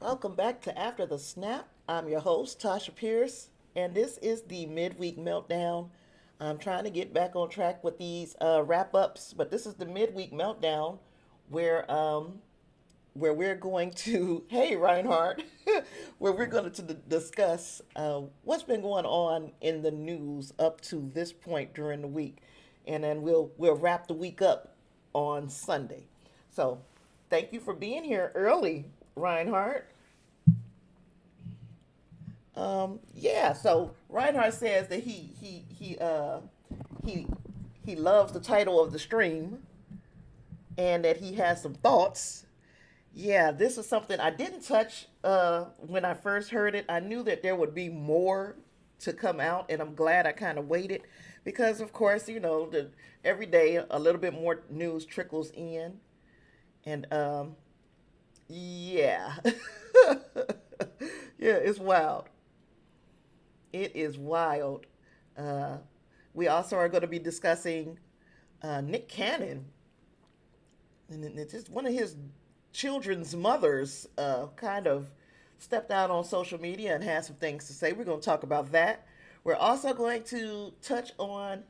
Welcome back to After the Snap. I'm your host, Tasha Pierce, and this is the midweek meltdown. I'm trying to get back on track with these wrap ups, but this is the midweek meltdown where where we're going to, hey Reinhardt, where we're going to discuss what's been going on in the news up to this point during the week, and then we'll wrap the week up on Sunday. So, thank you for being here early, Reinhardt. Yeah. So Reinhardt says that he he loves the title of the stream and that he has some thoughts. Yeah, this is something I didn't touch when I first heard it. I knew that there would be more to come out, and I'm glad I kind of waited because, of course, every day a little bit more news trickles in, and yeah, yeah, it's wild. It is wild. Uh, we also are going to be discussing Nick Cannon, and it's just one of his children's mothers kind of stepped out on social media and had some things to say. We're going to talk about that. We're also going to touch on,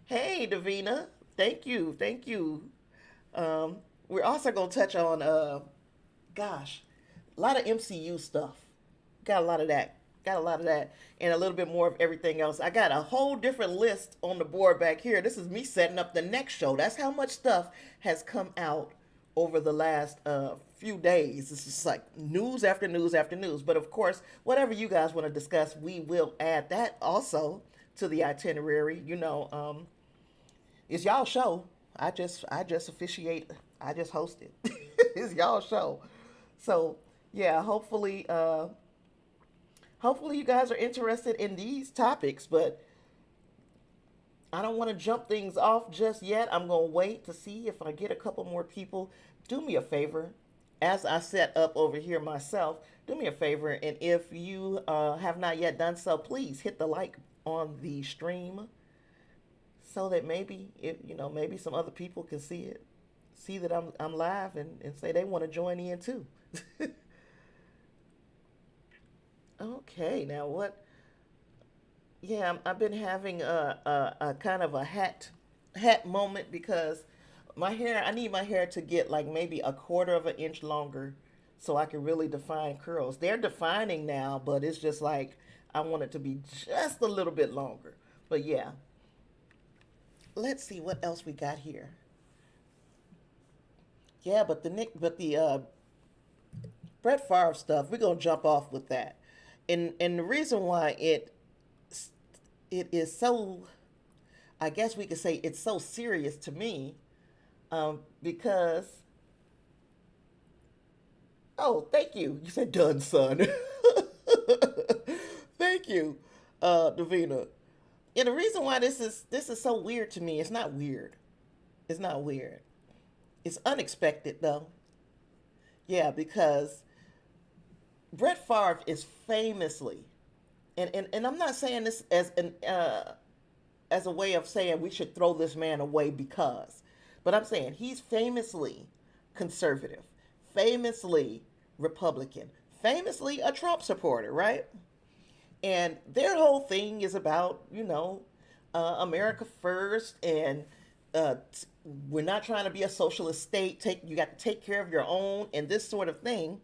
hey, Davina, thank you. We're also going to touch on, gosh, a lot of MCU stuff. Got a lot of that. Got a lot of that. And a little bit more of everything else. I got a whole different list on the board back here. This is me setting up the next show. That's how much stuff has come out over the last few days. It's just like news after news after news. But of course, whatever you guys want to discuss, we will add that also to the itinerary. It's y'all show. I just officiate. I just host it. It's y'all show. So yeah, hopefully you guys are interested in these topics, but I don't want to jump things off just yet. I'm going to wait to see if I get a couple more people. Do me a favor, as I set up over here myself, do me a favor, and if you have not yet done so, please hit the like on the stream so that maybe if maybe some other people can see that I'm live and say they want to join in too. Okay, now what? Yeah, I've been having a kind of a hat moment because my hair. I need my hair to get like maybe a quarter of an inch longer so I can really define curls. They're defining now, but it's just like I want it to be just a little bit longer. But yeah, let's see what else we got here. Yeah, but the Brett Favre stuff, we're gonna jump off with that, and the reason why it is so, I guess we could say it's so serious to me, because, oh, thank you. You said done, son. Thank you, Davina. And the reason why this is so weird to me, it's not weird. It's not weird. It's unexpected though. Yeah, because Brett Favre is famously, and I'm not saying this as a way of saying we should throw this man away because, but I'm saying he's famously conservative, famously Republican, famously a Trump supporter, right? And their whole thing is about America first, and uh, we're not trying to be a socialist state. You got to take care of your own and this sort of thing.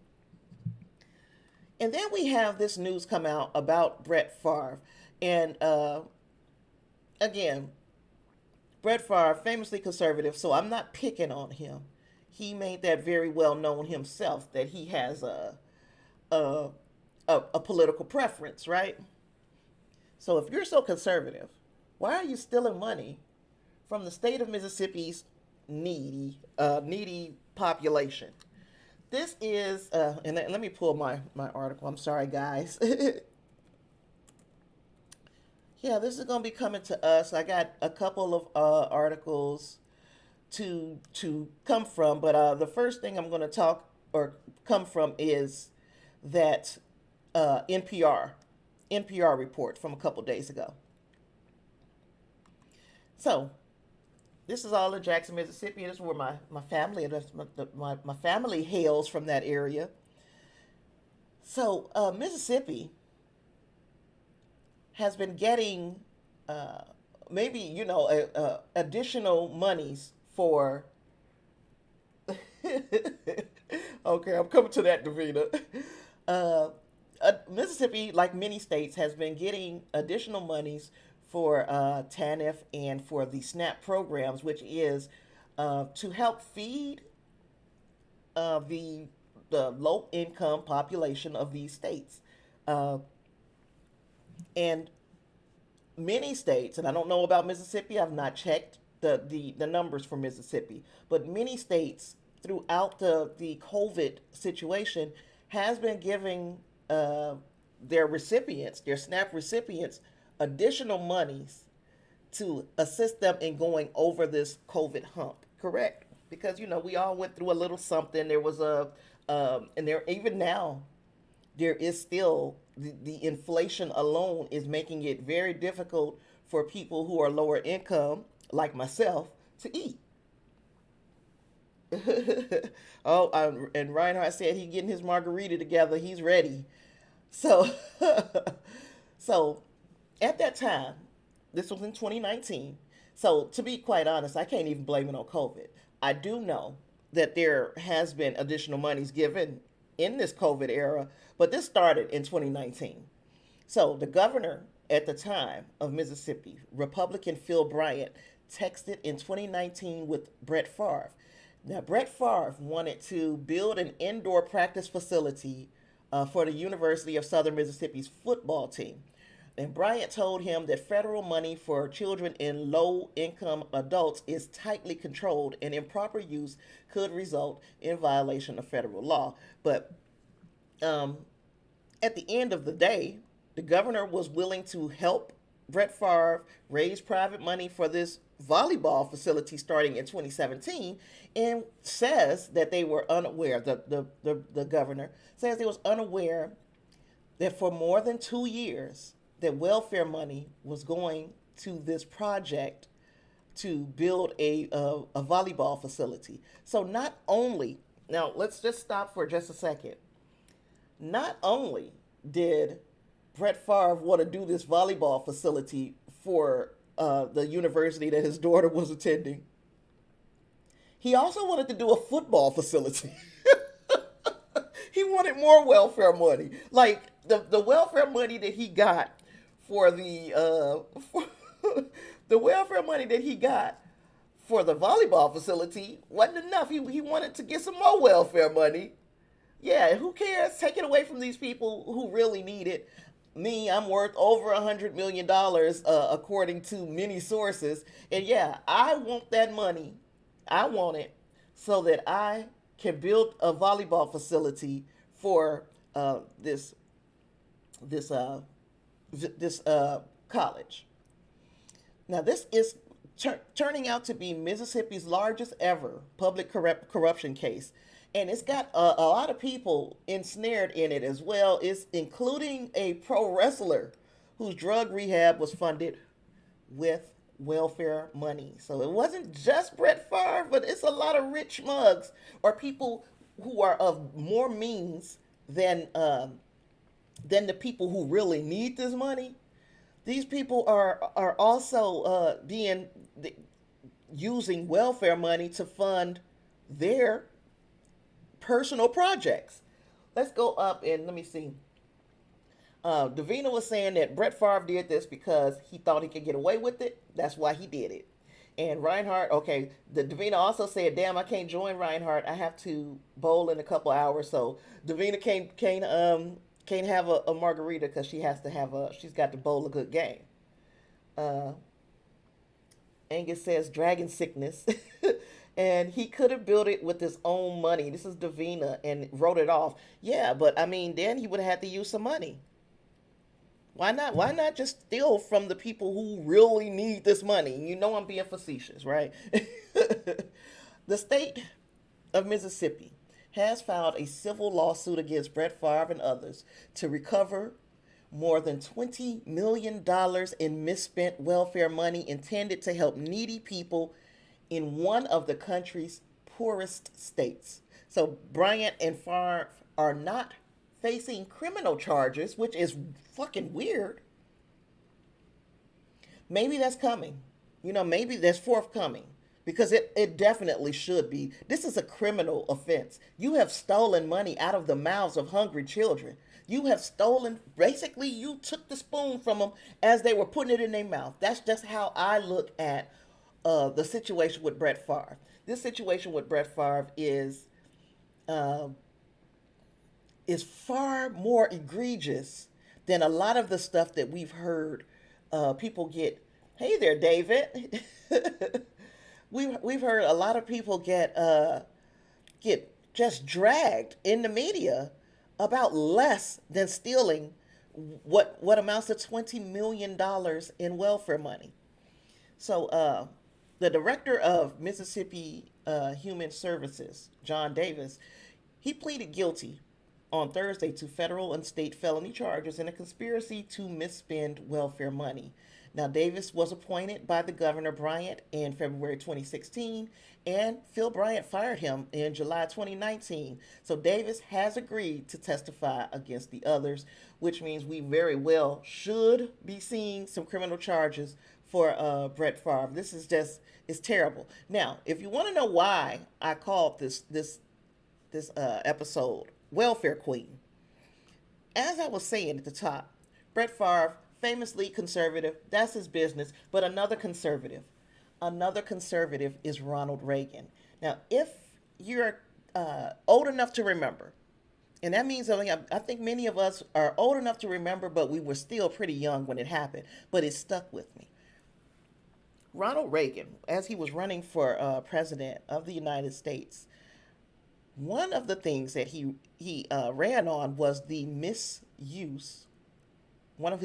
And then we have this news come out about Brett Favre, and again, Brett Favre, famously conservative, so I'm not picking on him. He made that very well known himself that he has a, a political preference, right? So if you're so conservative, why are you stealing money from the state of Mississippi's needy population? This is, and let me pull my article. I'm sorry, guys. Yeah, this is going to be coming to us. I got a couple of articles to come from, but the first thing I'm going to talk or come from is that NPR report from a couple days ago. So this is all in Jackson, Mississippi. This is where my family my family hails from that area. So Mississippi has been getting uh, maybe additional monies for. Okay, I'm coming to that, Davina. Uh, Mississippi, like many states, has been getting additional monies for TANF and for the SNAP programs, which is to help feed the low income population of these states. Uh, and many states, and I don't know about Mississippi, I've not checked the numbers for Mississippi, but many states throughout the COVID situation has been giving their recipients, their SNAP recipients, additional monies to assist them in going over this COVID hump. Correct? Because we all went through a little something. There was and there even now there is still the inflation alone is making it very difficult for people who are lower income, like myself, to eat. And Reinhardt said he getting his margarita together. He's ready. So, so at that time, this was in 2019. So to be quite honest, I can't even blame it on COVID. I do know that there has been additional monies given in this COVID era, but this started in 2019. So the governor at the time of Mississippi, Republican Phil Bryant, texted in 2019 with Brett Favre. Now, Brett Favre wanted to build an indoor practice facility for the University of Southern Mississippi's football team. And Bryant told him that federal money for children and low income adults is tightly controlled and improper use could result in violation of federal law. But um, at the end of the day, the governor was willing to help Brett Favre raise private money for this volleyball facility starting in 2017 and says that they were unaware, the governor says they was unaware that for more than 2 years that welfare money was going to this project to build a volleyball facility. So not only, now let's just stop for just a second. Not only did Brett Favre want to do this volleyball facility for the university that his daughter was attending, he also wanted to do a football facility. He wanted more welfare money. Like the welfare money that he got for the welfare money that he got for the volleyball facility wasn't enough. He wanted to get some more welfare money. Yeah, who cares? Take it away from these people who really need it. Me, I'm worth over $100 million, according to many sources. And yeah, I want that money. I want it so that I can build a volleyball facility for this this college. Now, this is turning out to be Mississippi's largest ever public corruption case. And it's got a lot of people ensnared in it as well. It's including a pro wrestler whose drug rehab was funded with welfare money. So it wasn't just Brett Favre, but it's a lot of rich mugs or people who are of more means than the people who really need this money. These people are also being using welfare money to fund their personal projects. Let's go up and let me see. Davina was saying that Brett Favre did this because he thought he could get away with it. That's why he did it. And Reinhardt, okay, the Davina also said, "Damn, I can't join Reinhardt. I have to bowl in a couple hours." So Davina can't have a margarita because she has to have she's got to bowl a good game. Uh, Angus says dragon sickness. And he could have built it with his own money. This is Davina and wrote it off. Yeah, but I mean, then he would have had to use some money. Why not? Why not just steal from the people who really need this money? You know I'm being facetious, right? The state of Mississippi has filed a civil lawsuit against Brett Favre and others to recover more than $20 million in misspent welfare money intended to help needy people in one of the country's poorest states. So Bryant and Favre are not facing criminal charges, which is fucking weird. Maybe that's coming. Maybe that's forthcoming because it definitely should be. This is a criminal offense. You have stolen money out of the mouths of hungry children. You have stolen, basically, you took the spoon from them as they were putting it in their mouth. That's just how I look at the situation with Brett Favre. This situation with Brett Favre uh, is far more egregious than a lot of the stuff that we've heard people get. Hey there, David. We've heard a lot of people get just dragged in the media about less than stealing what amounts to $20 million in welfare money. So the director of Mississippi Human Services, John Davis, he pleaded guilty on Thursday to federal and state felony charges in a conspiracy to misspend welfare money. Now, Davis was appointed by the Governor Bryant in February 2016, and Phil Bryant fired him in July 2019. So Davis has agreed to testify against the others, which means we very well should be seeing some criminal charges for Brett Favre. This is just, it's terrible. Now, if you want to know why I called this episode Welfare Queen, as I was saying at the top, Brett Favre, famously conservative, that's his business, but another conservative is Ronald Reagan. Now, if you're old enough to remember, and that means I think many of us are old enough to remember, but we were still pretty young when it happened, but it stuck with me. Ronald Reagan, as he was running for president of the United States, one of the things that he ran on was the misuse. One of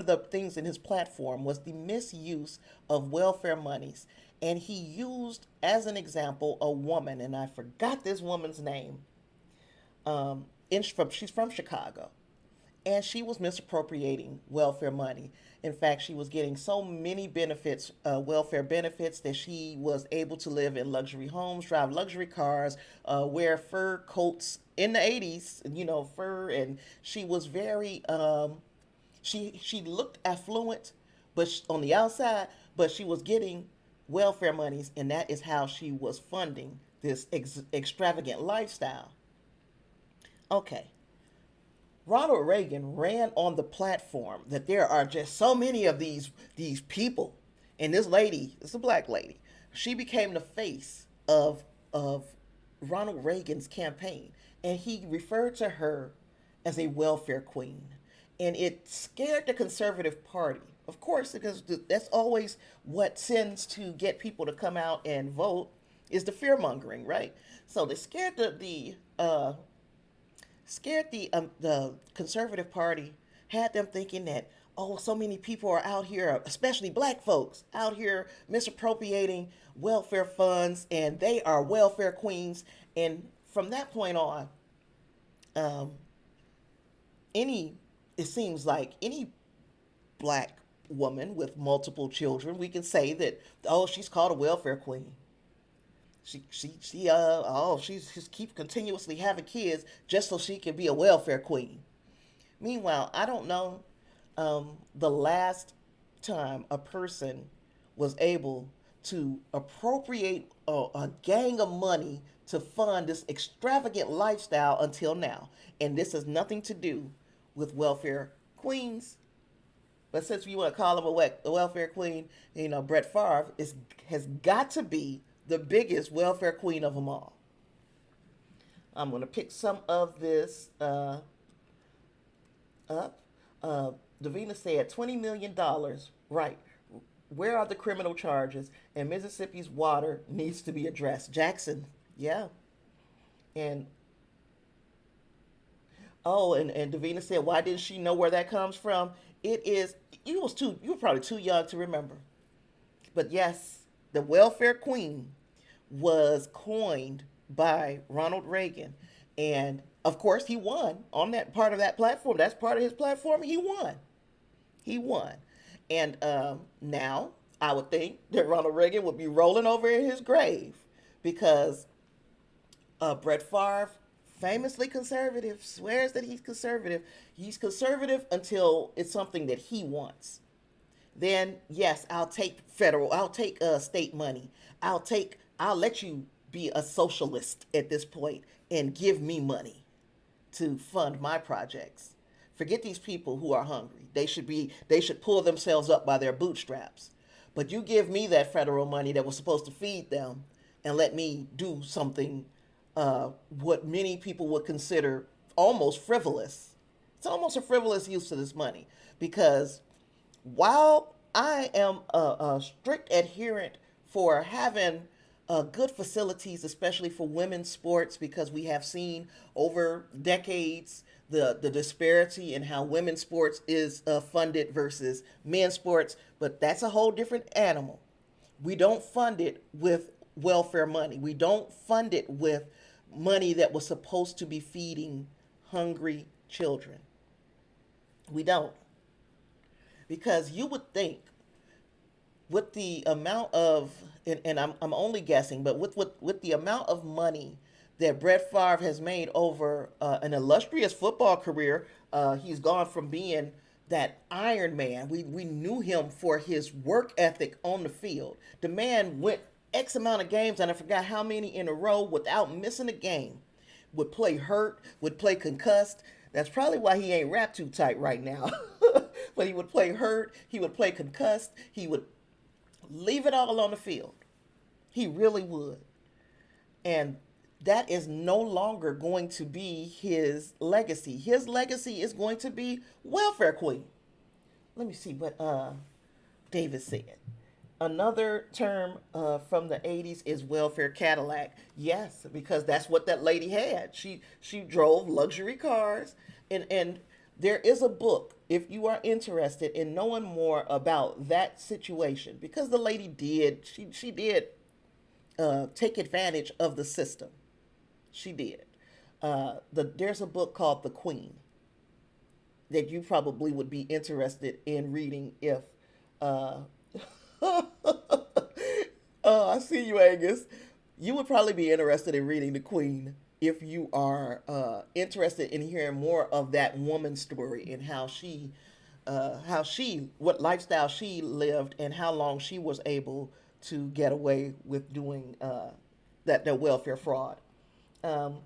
the things in his platform was the misuse of welfare monies, and he used as an example a woman, and I forgot this woman's name. She's from Chicago, and she was misappropriating welfare money. In fact, she was getting so many benefits, welfare benefits, that she was able to live in luxury homes, drive luxury cars, wear fur coats in the 80s, fur, and she was very, she looked affluent, but on the outside, but she was getting welfare monies, and that is how she was funding this extravagant lifestyle. Okay. Ronald Reagan ran on the platform that there are just so many of these people, and this lady, it's a black lady, she became the face of Ronald Reagan's campaign, and he referred to her as a welfare queen, and it scared the conservative party, of course, because that's always what tends to get people to come out and vote, is the fear mongering, right? So they scared the conservative party, had them thinking that, oh, so many people are out here, especially black folks, out here misappropriating welfare funds, and they are welfare queens. And from that point on, um, it seems like any black woman with multiple children, we can say that, oh, she's called a welfare queen. She's just keep continuously having kids just so she can be a welfare queen. Meanwhile, I don't know the last time a person was able to appropriate a gang of money to fund this extravagant lifestyle until now. And this has nothing to do with welfare queens. But since you want to call him a welfare queen, Brett Favre has got to be the biggest welfare queen of them all. I'm going to pick some of this up. Davina said $20 million. Right. Where are the criminal charges? And Mississippi's water needs to be addressed. Jackson. Yeah. And and Davina said, why didn't she know where that comes from? You were probably too young to remember. But yes, the welfare queen was coined by Ronald Reagan. And of course, he won on that part of that platform. That's part of his platform. He won. He won. And now I would think that Ronald Reagan would be rolling over in his grave because Brett Favre famously conservative, swears that he's conservative. He's conservative until it's something that he wants. Then yes, I'll take federal, I'll take state money. I'll let you be a socialist at this point and give me money to fund my projects. Forget these people who are hungry. They should pull themselves up by their bootstraps. But you give me that federal money that was supposed to feed them and let me do something what many people would consider almost frivolous. It's almost a frivolous use of this money because while I am a strict adherent for having good facilities, especially for women's sports, because we have seen over decades the disparity in how women's sports is funded versus men's sports, but that's a whole different animal. We don't fund it with welfare money. We don't fund it with money that was supposed to be feeding hungry children. We don't. Because you would think with the amount of, and I'm only guessing, but with the amount of money that Brett Favre has made over an illustrious football career, he's gone from being that Iron Man. We knew him for his work ethic on the field. The man went X amount of games, and I forgot how many in a row without missing a game. Would play hurt, would play concussed. That's probably why he ain't wrapped too tight right now. But he would play hurt, he would play concussed, he would leave it all on the field. He really would. And that is no longer going to be his legacy. His legacy is going to be welfare queen. Let me see what David said. Another term from the 80s is welfare Cadillac. Yes, because that's what that lady had. She drove luxury cars. And there is a book, if you are interested in knowing more about that situation, because the lady did, she did take advantage of the system. She did. There's a book called The Queen that you probably would be interested in reading if I see you, Angus. You would probably be interested in reading The Queen if you are interested in hearing more of that woman's story and what lifestyle she lived and how long she was able to get away with doing that welfare fraud. Um,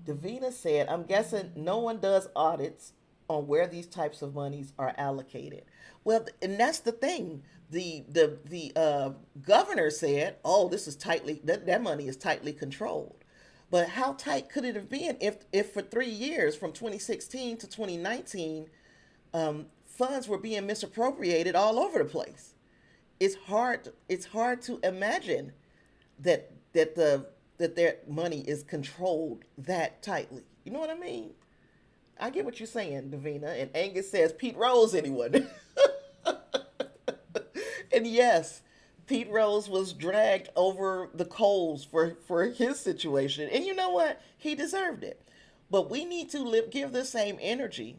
Davina said, I'm guessing no one does audits on where these types of monies are allocated. Well, and that's the thing. The governor said, "Oh, this is that money is tightly controlled." But how tight could it have been if for 3 years, from 2016 to 2019, funds were being misappropriated all over the place? It's hard to imagine that their money is controlled that tightly. You know what I mean? I get what you're saying, Davina. And Angus says, Pete Rose, anyone? And yes, Pete Rose was dragged over the coals for his situation. And you know what? He deserved it. But we need to give the same energy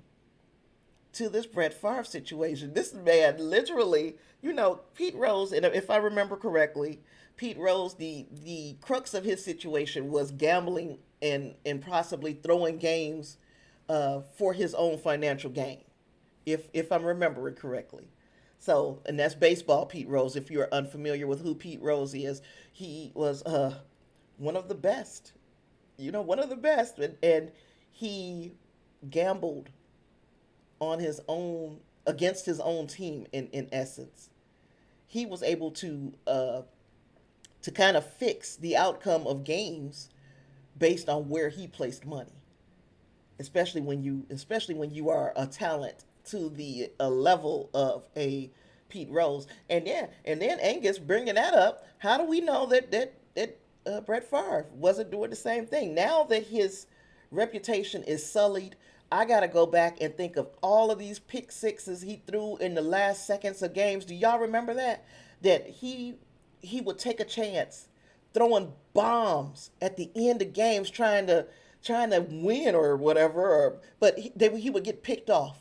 to this Brett Favre situation. This man literally, Pete Rose, and if I remember correctly, Pete Rose, the crux of his situation was gambling and possibly throwing games for his own financial gain, if I'm remembering correctly. So, and that's baseball Pete Rose. If you're unfamiliar with who Pete Rose is, he was one of the best, one of the best. And he gambled on his own, against his own team in essence. He was able to kind of fix the outcome of games based on where he placed money. Especially when you are a talent to the level of a Pete Rose. And then Angus bringing that up. How do we know that Brett Favre wasn't doing the same thing? Now that his reputation is sullied, I gotta go back and think of all of these pick sixes he threw in the last seconds of games. Do y'all remember that? That he would take a chance throwing bombs at the end of games trying to win or whatever, but he would get picked off.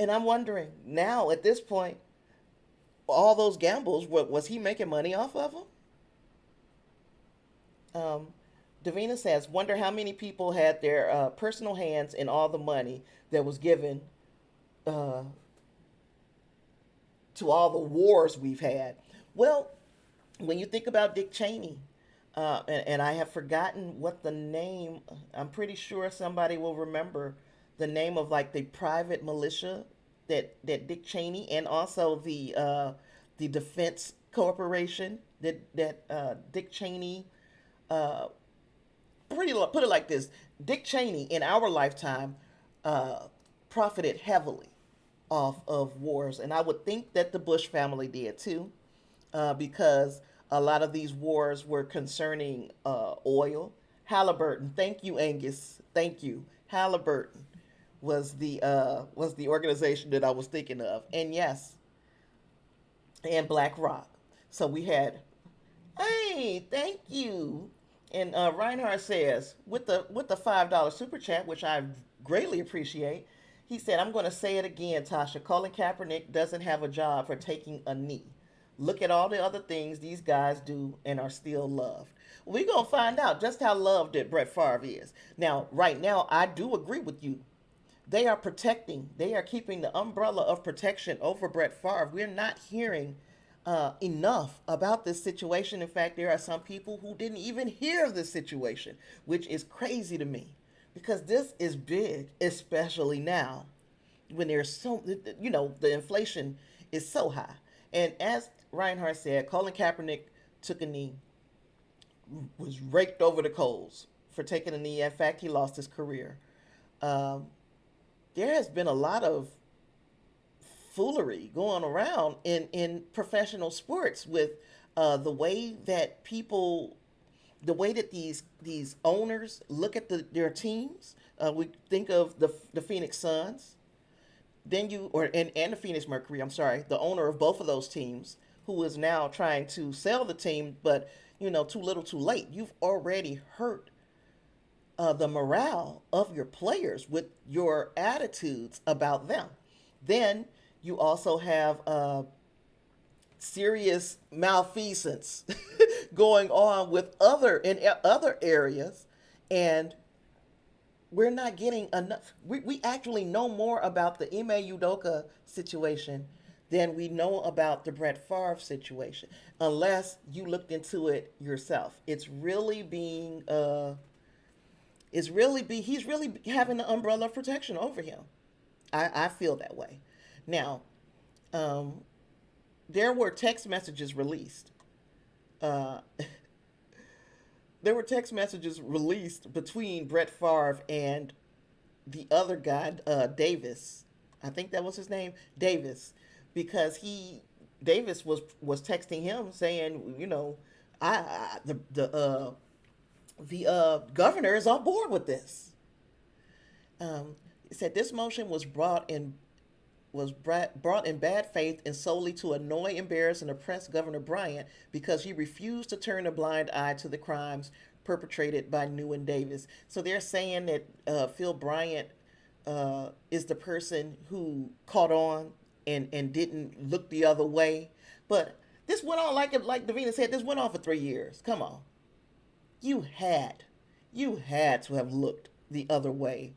And I'm wondering now at this point, all those gambles, was he making money off of them? Davina says, wonder how many people had their personal hands in all the money that was given uh, to all the wars we've had. Well, when you think about Dick Cheney, and I have forgotten what the name, I'm pretty sure somebody will remember the name of like the private militia that Dick Cheney and also the Defense Corporation that Dick Cheney put it like this: Dick Cheney in our lifetime uh, profited heavily off of wars, and I would think that the Bush family did too, because a lot of these wars were concerning oil. Halliburton, thank you, Angus, thank you. Halliburton was the organization that I was thinking of, and yes, and Black Rock. So we had, hey, thank you. And Reinhardt says with the $5 super chat, which I greatly appreciate. He said, "I'm going to say it again, Tasha. Colin Kaepernick doesn't have a job for taking a knee. Look at all the other things these guys do and are still loved." We're going to find out just how loved that Brett Favre is. Now, right now, I do agree with you. They are keeping the umbrella of protection over Brett Favre. We're not hearing enough about this situation. In fact, there are some people who didn't even hear of this situation, which is crazy to me because this is big, especially now when there's so, the inflation is so high. And as Reinhardt said, Colin Kaepernick took a knee, was raked over the coals for taking a knee. In fact, he lost his career. Um, there has been a lot of foolery going around in professional sports with the way that these owners look at their teams. We think of the Phoenix Suns, then and the Phoenix Mercury. I'm sorry, the owner of both of those teams, who is now trying to sell the team, but too little, too late. You've already hurt the morale of your players with your attitudes about them. Then you also have serious malfeasance going on with other areas, and we're not getting enough. We actually know more about the Ime Udoka situation than we know about the Brett Favre situation, unless you looked into it yourself. He's really having the umbrella of protection over him. I feel that way. Now, um, there were text messages released. Uh, there were text messages released between Brett Favre and the other guy, Davis. I think that was his name, Davis, because Davis was texting him saying, I the governor is on board with this. He said this motion was brought in bad faith and solely to annoy, embarrass, and oppress Governor Bryant because he refused to turn a blind eye to the crimes perpetrated by New and Davis. So they're saying that Phil Bryant is the person who caught on and didn't look the other way. But this went on, like Davina said, this went on for 3 years. Come on. You had, you had to have looked the other way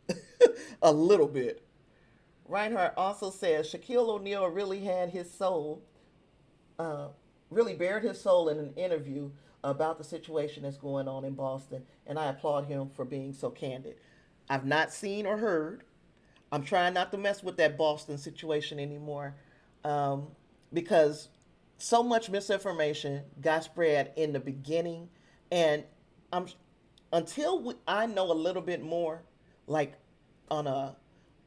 a little bit. Reinhardt also says Shaquille O'Neal really had his soul, uh, really bared his soul in an interview about the situation that's going on in Boston, and I applaud him for being so candid. I've not seen or heard. I'm trying not to mess with that Boston situation anymore, um, because so much misinformation got spread in the beginning, and I'm I know a little bit more, like on a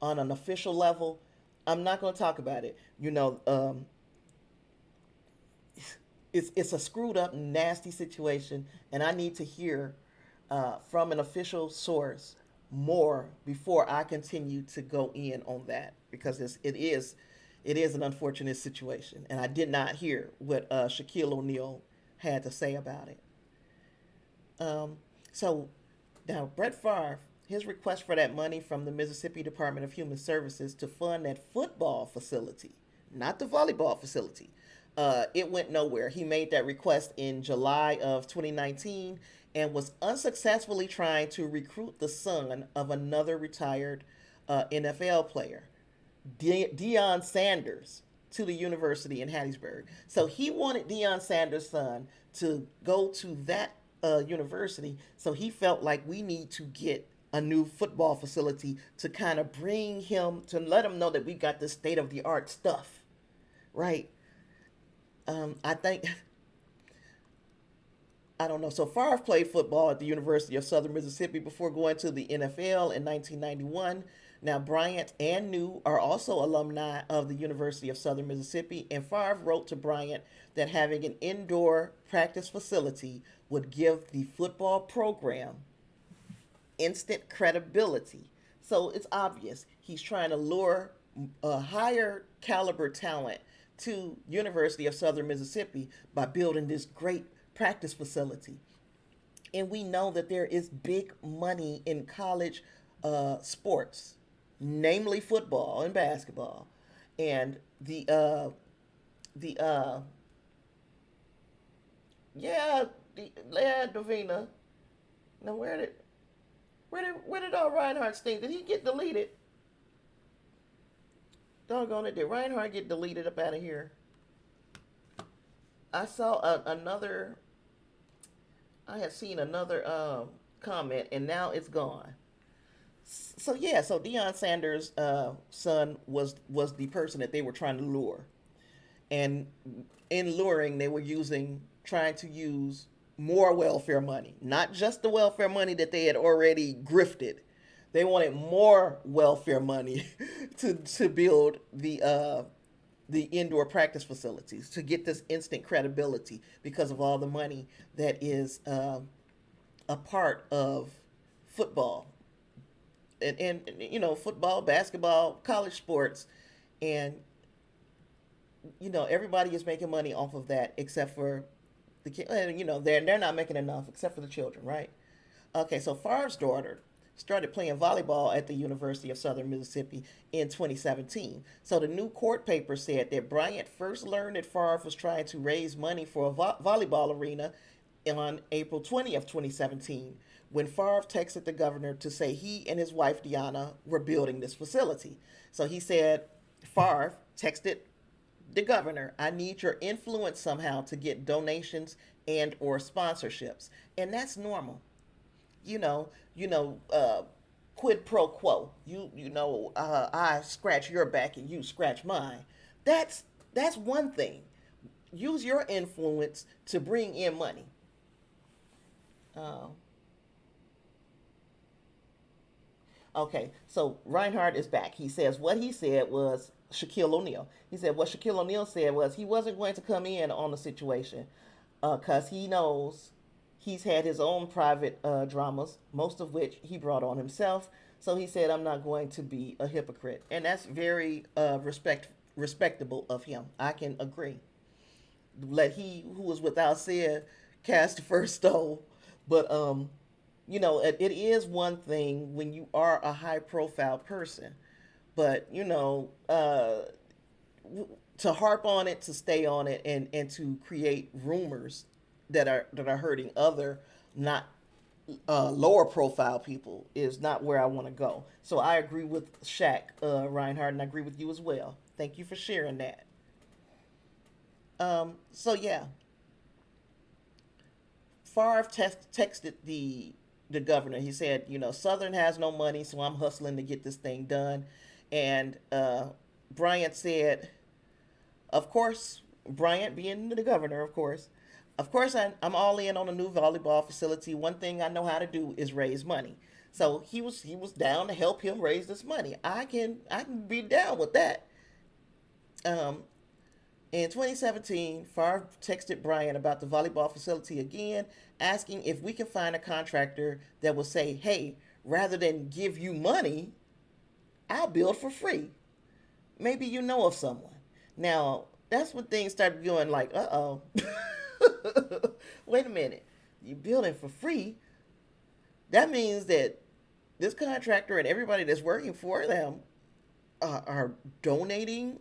on an official level, I'm not going to talk about it. It's a screwed up, nasty situation, and I need to hear from an official source more before I continue to go in on that because it is an unfortunate situation, and I did not hear what Shaquille O'Neal had to say about it. Um, so now Brett Favre, his request for that money from the Mississippi Department of Human Services to fund that football facility, not the volleyball facility, it went nowhere. He made that request in July of 2019, and was unsuccessfully trying to recruit the son of another retired NFL player, Deion Sanders, to the university in Hattiesburg. So he wanted Deion Sanders' son to go to that university. So he felt like we need to get a new football facility to kind of bring him, to let him know that we got this state of the art stuff, right? I think, I don't know. So Favre played football at the University of Southern Mississippi before going to the NFL in 1991. Now, Bryant and New are also alumni of the University of Southern Mississippi, and Favre wrote to Bryant that having an indoor practice facility would give the football program instant credibility. So it's obvious he's trying to lure a higher caliber talent to University of Southern Mississippi by building this great practice facility. And we know that there is big money in college sports, namely football and basketball, and the yeah, Davina. Now where did all Reinhardt's thing? Did he get deleted? Doggone it! Did Reinhardt get deleted up out of here? I saw another. I had seen another comment, and now it's gone. So yeah, so Deion Sanders' son was the person that they were trying to lure, and in luring, they were trying to use more welfare money, not just the welfare money that they had already grifted. They wanted more welfare money to build the indoor practice facilities to get this instant credibility because of all the money that is a part of football and football, basketball, college sports, and everybody is making money off of that except for the kids. They're not making enough except for the children, right? Okay, so Favre's daughter started playing volleyball at the University of Southern Mississippi in 2017. So the new court paper said that Bryant first learned that Favre was trying to raise money for a volleyball arena on April 20th, 2017, when Favre texted the governor to say he and his wife Deanna were building this facility. So he said, Favre texted the governor, I need your influence somehow to get donations and or sponsorships. And that's normal. you know, quid pro quo. I scratch your back and you scratch mine. That's one thing. Use your influence to bring in money. Uh, okay, so Reinhardt is back. He says what he said was Shaquille O'Neal. He said what Shaquille O'Neal said was he wasn't going to come in on the situation because he knows he's had his own private dramas, most of which he brought on himself. So he said, I'm not going to be a hypocrite. And that's very respectable of him. I can agree. Let he who was without sin cast the first stone. But, it is one thing when you are a high profile person. But, to harp on it, to stay on it, and to create rumors that are hurting other not lower profile people is not where I want to go. So I agree with Shaq Reinhardt, and I agree with you as well. Thank you for sharing that. So yeah, Favre texted the governor. He said, Southern has no money, so I'm hustling to get this thing done. And Bryant said, of course, Bryant being the governor, of course, I'm all in on a new volleyball facility. One thing I know how to do is raise money. So he was down to help him raise this money. I can be down with that. Um, in 2017, Favre texted Bryant about the volleyball facility again, asking if we can find a contractor that will say, "Hey, rather than give you money, I'll build for free. Maybe you know of someone." Now that's when things started going like, "Uh-oh." Wait a minute. You building for free? That means that this contractor and everybody that's working for them are donating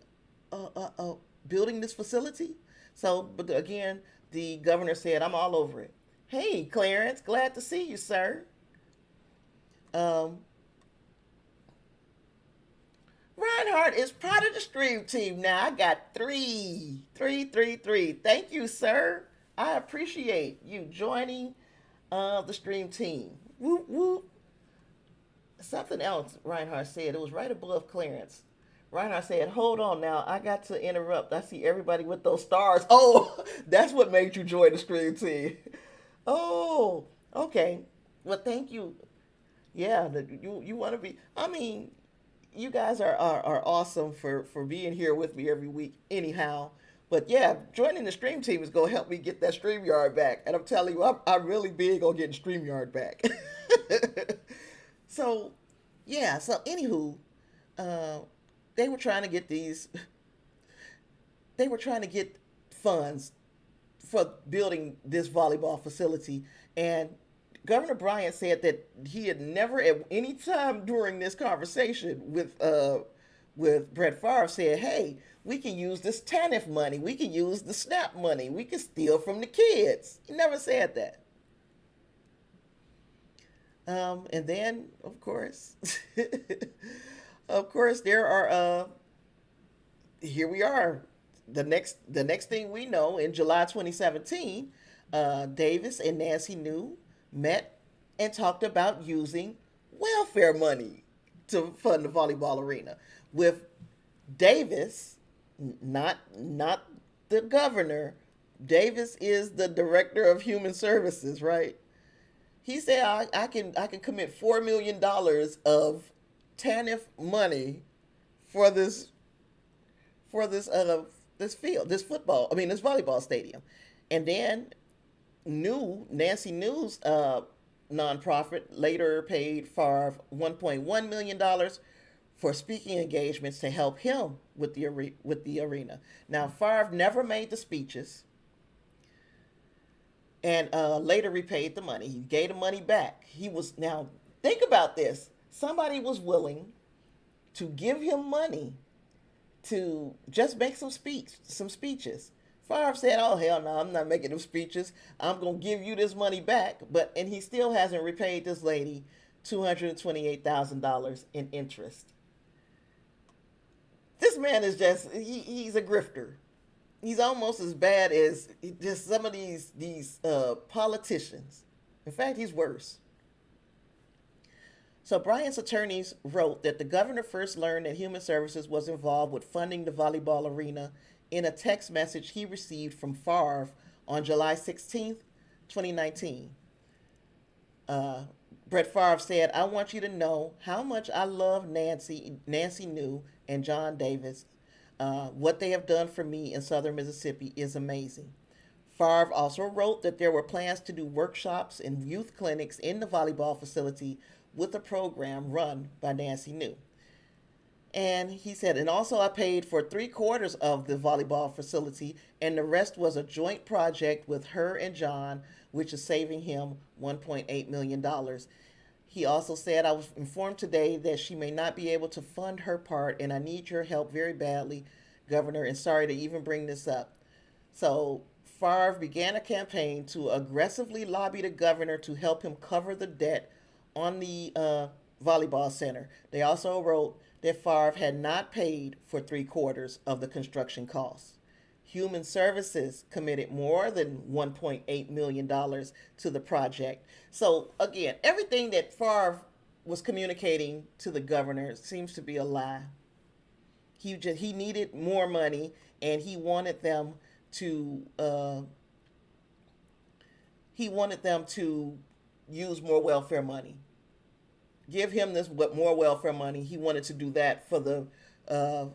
building this facility. So, but again, the governor said, I'm all over it. Hey, Clarence, glad to see you, sir. Um, Reinhardt is part of the stream team now. I got three. Thank you, sir. I appreciate you joining the stream team. Whoop whoop. Something else Reinhardt said. It was right above Clarence. Reinhardt said, "Hold on now. I got to interrupt. I see everybody with those stars. Oh, that's what made you join the stream team. Oh, okay. Well, thank you. Yeah, you want to be. I mean, you guys are awesome for being here with me every week. Anyhow, but yeah, joining the stream team is gonna help me get that StreamYard back. And I'm telling you, I'm really big on getting StreamYard back. So, yeah. So, anywho, uh, they were trying to get these. They were trying to get funds for building this volleyball facility, and Governor Bryant said that he had never at any time during this conversation with Brett Favre said, "Hey, we can use this TANF money. We can use the SNAP money. We can steal from the kids." He never said that. And then, of course, of course, there are. Here we are. The next thing we know, in July 2017, Davis and Nancy New met and talked about using welfare money to fund the volleyball arena. With Davis, not the governor. Davis is the director of human services, right? He said, I can commit $4 million of TANF money for this field, this football. I mean, this volleyball stadium. And then Nancy New's nonprofit later paid Favre $1.1 million for speaking engagements to help him with the arena. Now, Favre never made the speeches, and later repaid the money. He gave the money back. He was now think about this. Somebody was willing to give him money to just make some speeches. Favre said, "Oh hell no, I'm not making them speeches. I'm gonna give you this money back." And he still hasn't repaid this lady $228,000 in interest. This man is he's a grifter. He's almost as bad as just some of these politicians. In fact, he's worse. So Bryant's attorneys wrote that the governor first learned that Human Services was involved with funding the volleyball arena in a text message he received from Favre on July 16th, 2019. Uh, Brett Favre said, "I want you to know how much I love Nancy New, and John Davis. What they have done for me in southern Mississippi is amazing." Favre also wrote that there were plans to do workshops and youth clinics in the volleyball facility with a program run by Nancy New. And he said, and also I paid for 3/4 of the volleyball facility, and the rest was a joint project with her and John, which is saving him $1.8 million. He also said, "I was informed today that she may not be able to fund her part, and I need your help very badly, Governor, and sorry to even bring this up." So Favre began a campaign to aggressively lobby the governor to help him cover the debt on the volleyball center. They also wrote that Favre had not paid for 3/4 of the construction costs. Human Services committed more than $1.8 million to the project. So again, everything that Favre was communicating to the governor seems to be a lie. He needed more money, and to uh, he wanted them to use more welfare money. Give him this more welfare money. He wanted to do that for uh,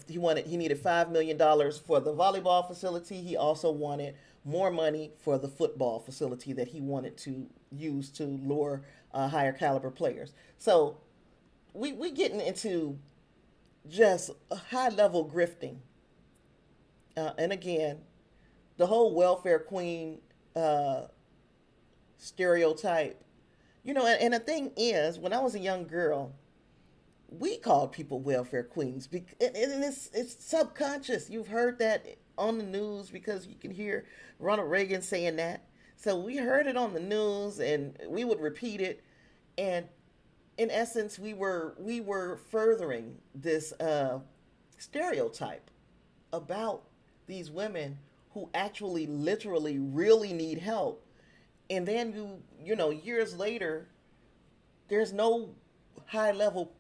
he needed $5 million for the volleyball facility. He also wanted more money for the football facility that he wanted to use to lure higher caliber players. So we getting into just a high level grifting. And again, the whole welfare queen stereotype. And the thing is, when I was a young girl, we called people welfare queens, and it's subconscious. You've heard that on the news because you can hear Ronald Reagan saying So we heard it on the news, and we would repeat it, and in essence, we were furthering this stereotype about these women who actually, literally, really need help, and then years later, there's no high level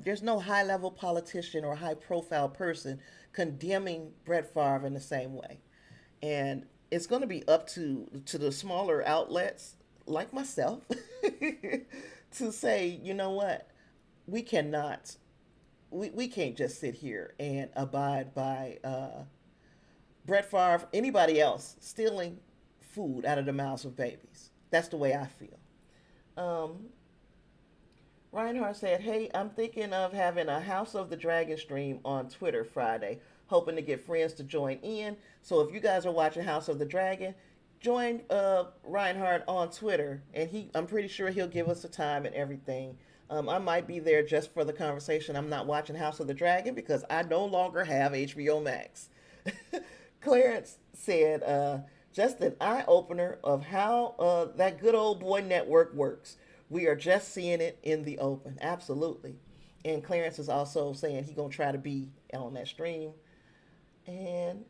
there's no high level politician or high profile person condemning Brett Favre in the same way. And it's going to be up to the smaller outlets like myself to say, you know what, we cannot, we can't just sit here and abide by Brett Favre, anybody else stealing food out of the mouths of babies. That's the way I feel. Um, Reinhardt said, "Hey, I'm thinking of having a House of the Dragon stream on Twitter Friday, hoping to get friends to join in. So if you guys are watching House of the Dragon, join Reinhardt on Twitter, and I'm pretty sure he'll give us a time and everything. I might be there just for the conversation. I'm not watching House of the Dragon because I no longer have HBO Max." Clarence said, "Just an eye opener of how that good old boy network works. We are just seeing it in the open." Absolutely. And Clarence is also saying he gonna try to be on that stream. And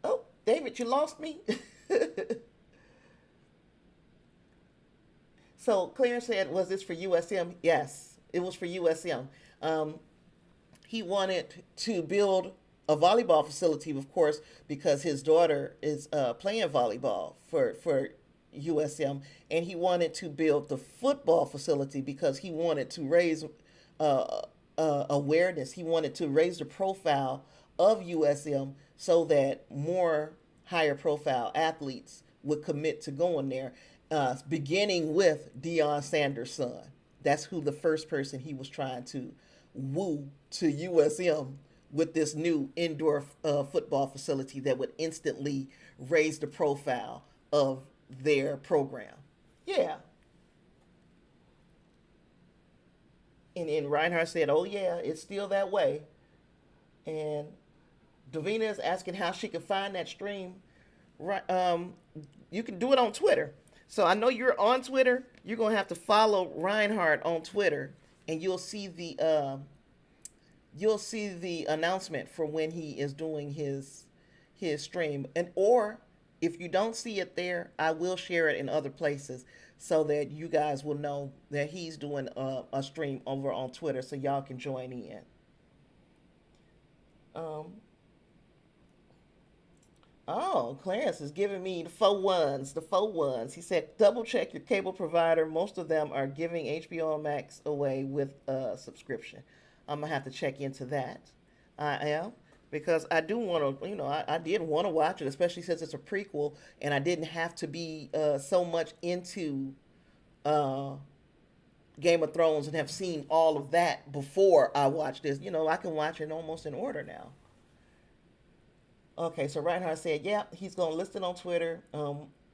oh, David, you lost me. So Clarence said, "Was this for USM?" Yes, it was for USM. Um, he wanted to build a volleyball facility, of course, because his daughter is playing volleyball for USM, and he wanted to build the football facility because he wanted to raise awareness. He wanted to raise the profile of USM so that more higher profile athletes would commit to going there, beginning with Deion Sanders' son. That's who the first person he was trying to woo to USM with this new indoor football facility that would instantly raise the profile of their program. Yeah. And Reinhardt said, "Oh, yeah, it's still that way." And Davina is asking how she can find that stream. Right, you can do it on Twitter. So I know you're on Twitter. You're gonna have to follow Reinhardt on Twitter, and you'll see the announcement for when he is doing his stream. And or if you don't see it there, I will share it in other places so that you guys will know that he's doing a stream over on Twitter, so y'all can join in. Um, Oh, Clarence is giving me the faux ones, the faux ones. He said, double check your cable provider. Most of them are giving HBO Max away with a subscription. I'm going to have to check into that. I am. Because I do want to, I did want to watch it, especially since it's a prequel, and I didn't have to be so much into uh, Game of Thrones and have seen all of that before I watched this. I can watch it almost in order now. Okay, so Reinhardt said, yeah, he's going to list it on Twitter,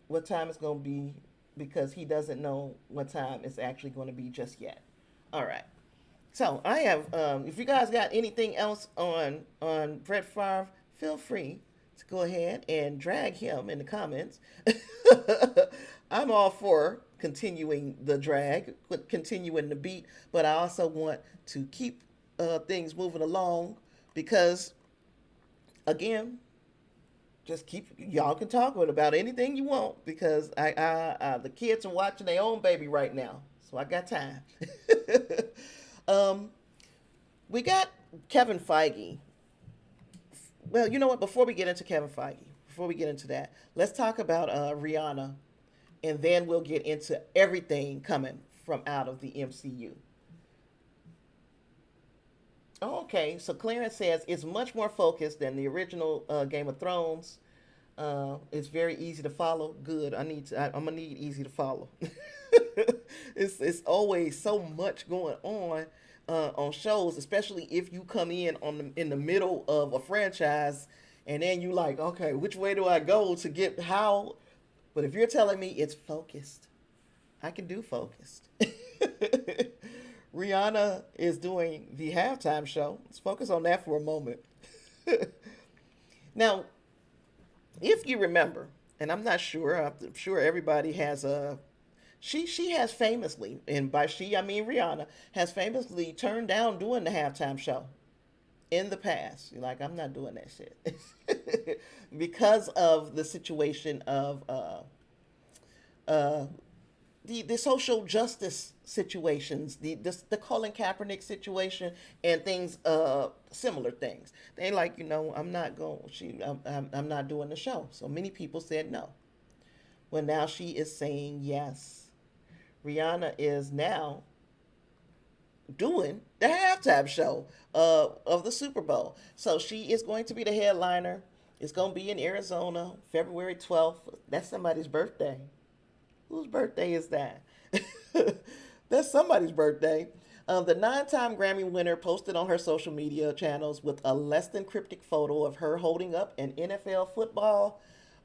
what time it's going to be, because he doesn't know what time it's actually going to be just yet. All right. So I have, if you guys got anything else on Brett Favre, feel free to go ahead and drag him in the comments. I'm all for continuing the drag, continuing the beat, but I also want to keep things moving along because, again, just keep y'all can talk about anything you want because the kids are watching their own baby right now, so I got time. um, we got Kevin Feige. Well, you know what? Before we get into that, let's talk about Rihanna, and then we'll get into everything coming from out of the MCU. Okay, so Clarence says it's much more focused than the original Game of Thrones. It's very easy to follow. Good. I'm gonna need easy to follow. It's always so much going on shows, especially if you come in the middle of a franchise, and then you like, okay, which way do I go to get how? But if you're telling me it's focused, I can do focused. Rihanna is doing the halftime show. Let's focus on that for a moment. Now, If you remember, and I'm sure everybody has a she has famously, and by she I mean Rihanna, has famously turned down doing the halftime show in the past. You're like, I'm not doing that shit because of the situation of uh, the social justice situations, the Colin Kaepernick situation, and things similar things. They like, I'm not going. I'm not doing the show. So many people said no. Well, now she is saying yes. Rihanna is now doing the halftime show of the Super Bowl. So she is going to be the headliner. It's going to be in Arizona, February 12th. That's somebody's birthday. Whose birthday is that? That's somebody's birthday. The 9-time Grammy winner posted on her social media channels with a less than cryptic photo of her holding up an NFL football.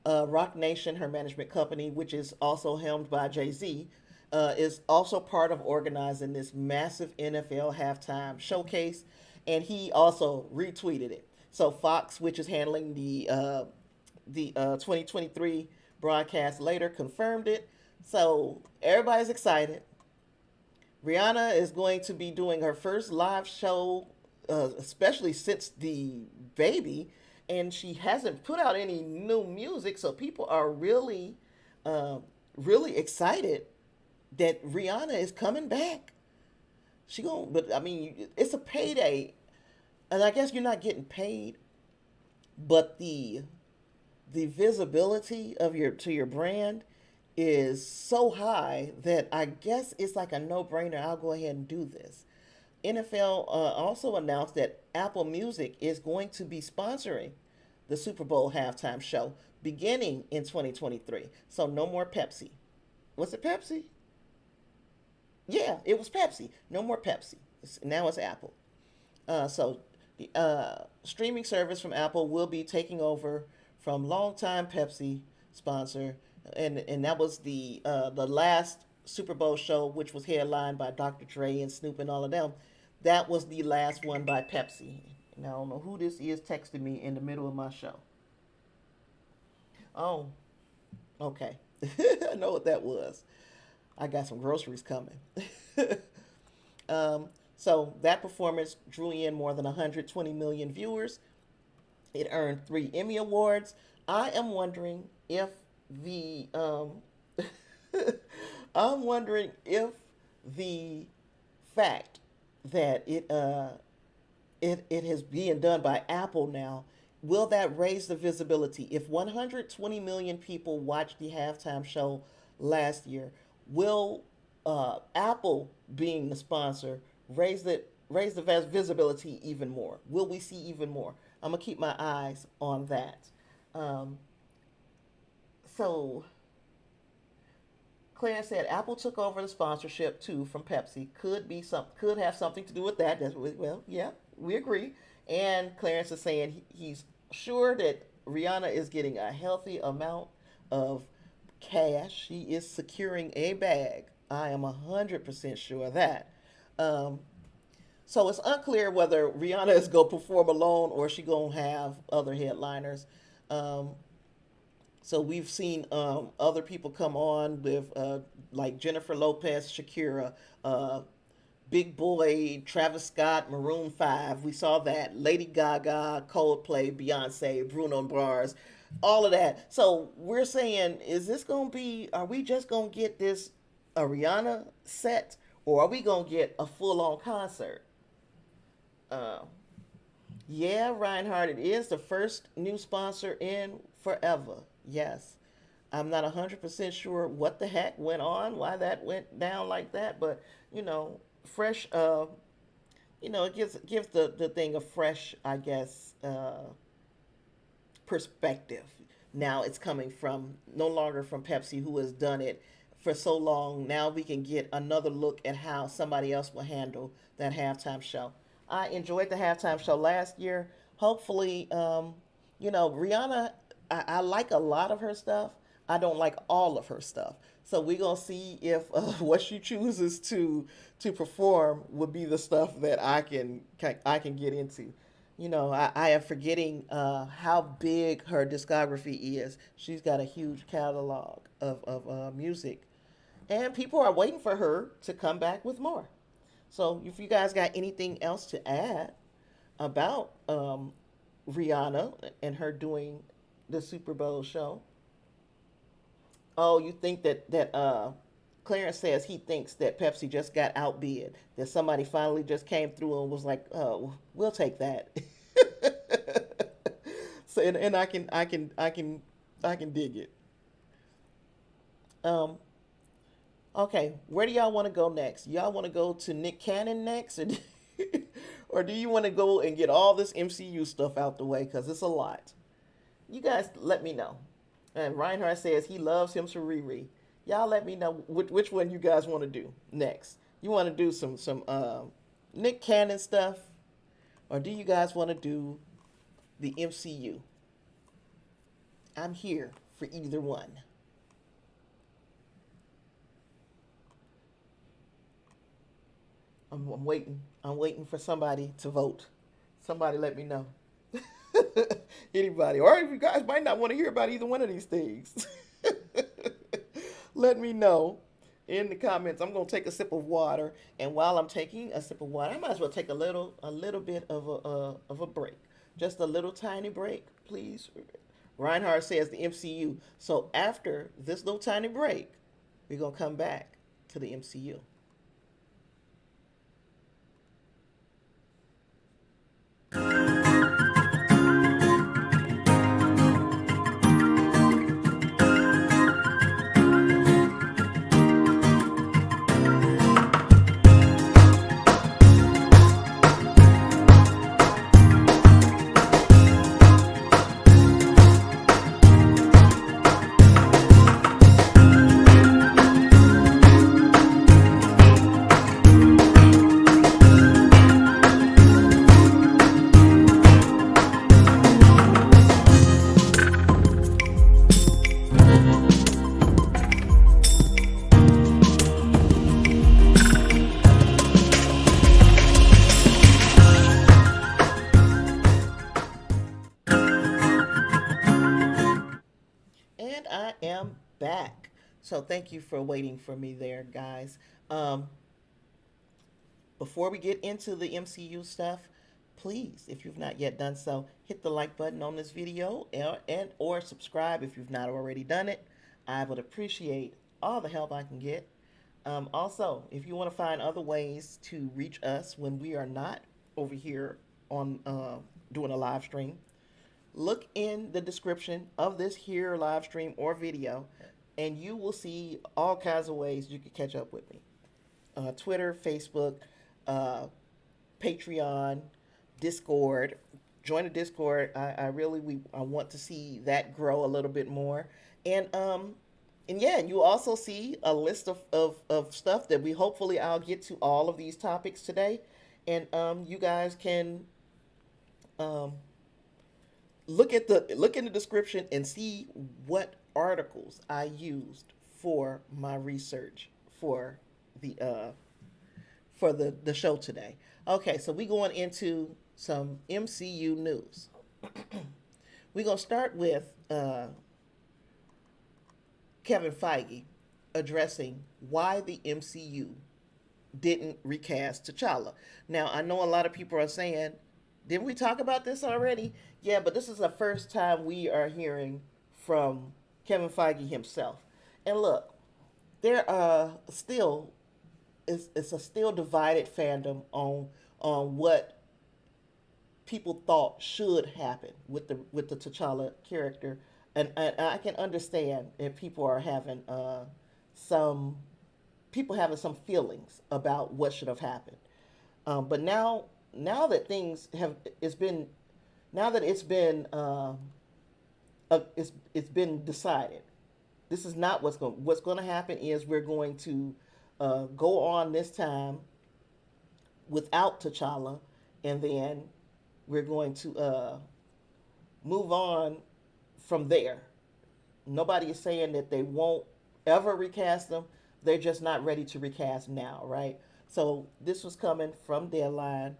Rock Nation, her management company, which is also helmed by Jay-Z, is also part of organizing this massive NFL halftime showcase, and he also retweeted it. So Fox, which is handling the 2023 broadcast, later confirmed it. So everybody's excited. Rihanna is going to be doing her first live show, especially since the baby, and she hasn't put out any new music. So people are really, really excited that Rihanna is coming back. She going, but I mean, it's a payday, and I guess you're not getting paid, but the visibility of your brand is so high that I guess it's like a no-brainer. I'll go ahead and do this. NFL also announced that Apple Music is going to be sponsoring the Super Bowl halftime show beginning in 2023. So no more Pepsi. Was it Pepsi? Yeah, it was Pepsi. No more Pepsi. Now it's Apple. So the streaming service from Apple will be taking over from longtime Pepsi sponsor, and that was the last Super Bowl show, which was headlined by Dr. Dre and Snoop and all of them. That was the last one by Pepsi. Now I don't know who this is texting me in the middle of my show. Oh, okay. I know what that was. I got some groceries coming. So that performance drew in more than 120 million viewers. It earned 3 Emmy Awards. I am wondering if the I'm wondering if the fact that it is being done by Apple now, will that raise the visibility? If 120 million people watched the halftime show last year, will Apple being the sponsor raise the visibility even more? Will we see even more? I'm gonna keep my eyes on that. Um, so Claire said Apple took over the sponsorship too from Pepsi. Could have something to do with that. Well, yeah, we agree. And Clarence is saying he's sure that Rihanna is getting a healthy amount of cash. She is securing a bag. I am 100% sure of that. Um, so it's unclear whether Rihanna is going to perform alone or she going to have other headliners. Um, so we've seen other people come on with like Jennifer Lopez, Shakira, uh, Big Boy, Travis Scott, Maroon 5. We saw that. Lady Gaga, Coldplay, Beyonce, Bruno Mars, all of that. So we're saying, is this going to be, are we just going to get this a Rihanna set or are we going to get a full on concert? Uh, yeah, Reinhardt, it is the first new sponsor in forever. Yes. I'm not 100% sure what the heck went on, why that went down like that, but fresh it gives the thing a fresh, I guess, perspective. Now it's coming from no longer from Pepsi, who has done it for so long. Now we can get another look at how somebody else will handle that halftime show. I enjoyed the halftime show last year. Hopefully, Rihanna, I like a lot of her stuff. I don't like all of her stuff. So we're gonna see if what she chooses to perform would be the stuff that I can get into. I am forgetting how big her discography is. She's got a huge catalog of music, and people are waiting for her to come back with more. So, if you guys got anything else to add about Rihanna and her doing the Super Bowl show, oh, you think that Clarence says he thinks that Pepsi just got outbid, that somebody finally just came through and was like, "Oh, we'll take that." So, and I can dig it. Um, okay, where do y'all want to go next? Y'all want to go to Nick Cannon next, and or do you want to go and get all this MCU stuff out the way? Because it's a lot. You guys let me know. And Reinhardt says he loves him some Riri. Y'all let me know which one you guys want to do next. You want to do some Nick Cannon stuff, or do you guys want to do the MCU? I'm here for either one. I'm waiting. I'm waiting for somebody to vote. Somebody let me know. Anybody. Or you guys might not want to hear about either one of these things. Let me know in the comments. I'm gonna take a sip of water, and while I'm taking a sip of water, I might as well take a little bit of a break, just a little tiny break, please. Reinhardt says the MCU. So after this little tiny break, we're gonna come back to the MCU. And I am back. So thank you for waiting for me there, guys. Um, Before we get into the MCU stuff, please, if you've not yet done so, hit the like button on this video and or subscribe if you've not already done it. I would appreciate all the help I can get. Also, if you want to find other ways to reach us when we are not over here on doing a live stream, look in the description of this here live stream or video, and you will see all kinds of ways you can catch up with me. Twitter, Facebook, uh, Patreon, Discord. Join the Discord. I really I want to see that grow a little bit more. And yeah, you also see a list of stuff that we hopefully I'll get to all of these topics today. And you guys can um, look in the description and see what articles I used for my research for the the show today. Okay, so we going into some MCU news. We're gonna start with Kevin Feige addressing why the MCU didn't recast T'Challa. Now, I know a lot of people are saying, didn't we talk about this already? Yeah, but this is the first time we are hearing from Kevin Feige himself. And look, there are still it's a still divided fandom on what people thought should happen with the T'Challa character, and I can understand if people are having some people having some feelings about what should have happened. But now that things have it's been now that it's been decided. This is not what's going to happen. Is we're going to go on this time without T'Challa, and then we're going to move on from there. Nobody is saying that they won't ever recast them. They're just not ready to recast now, right? So this was coming from Deadline.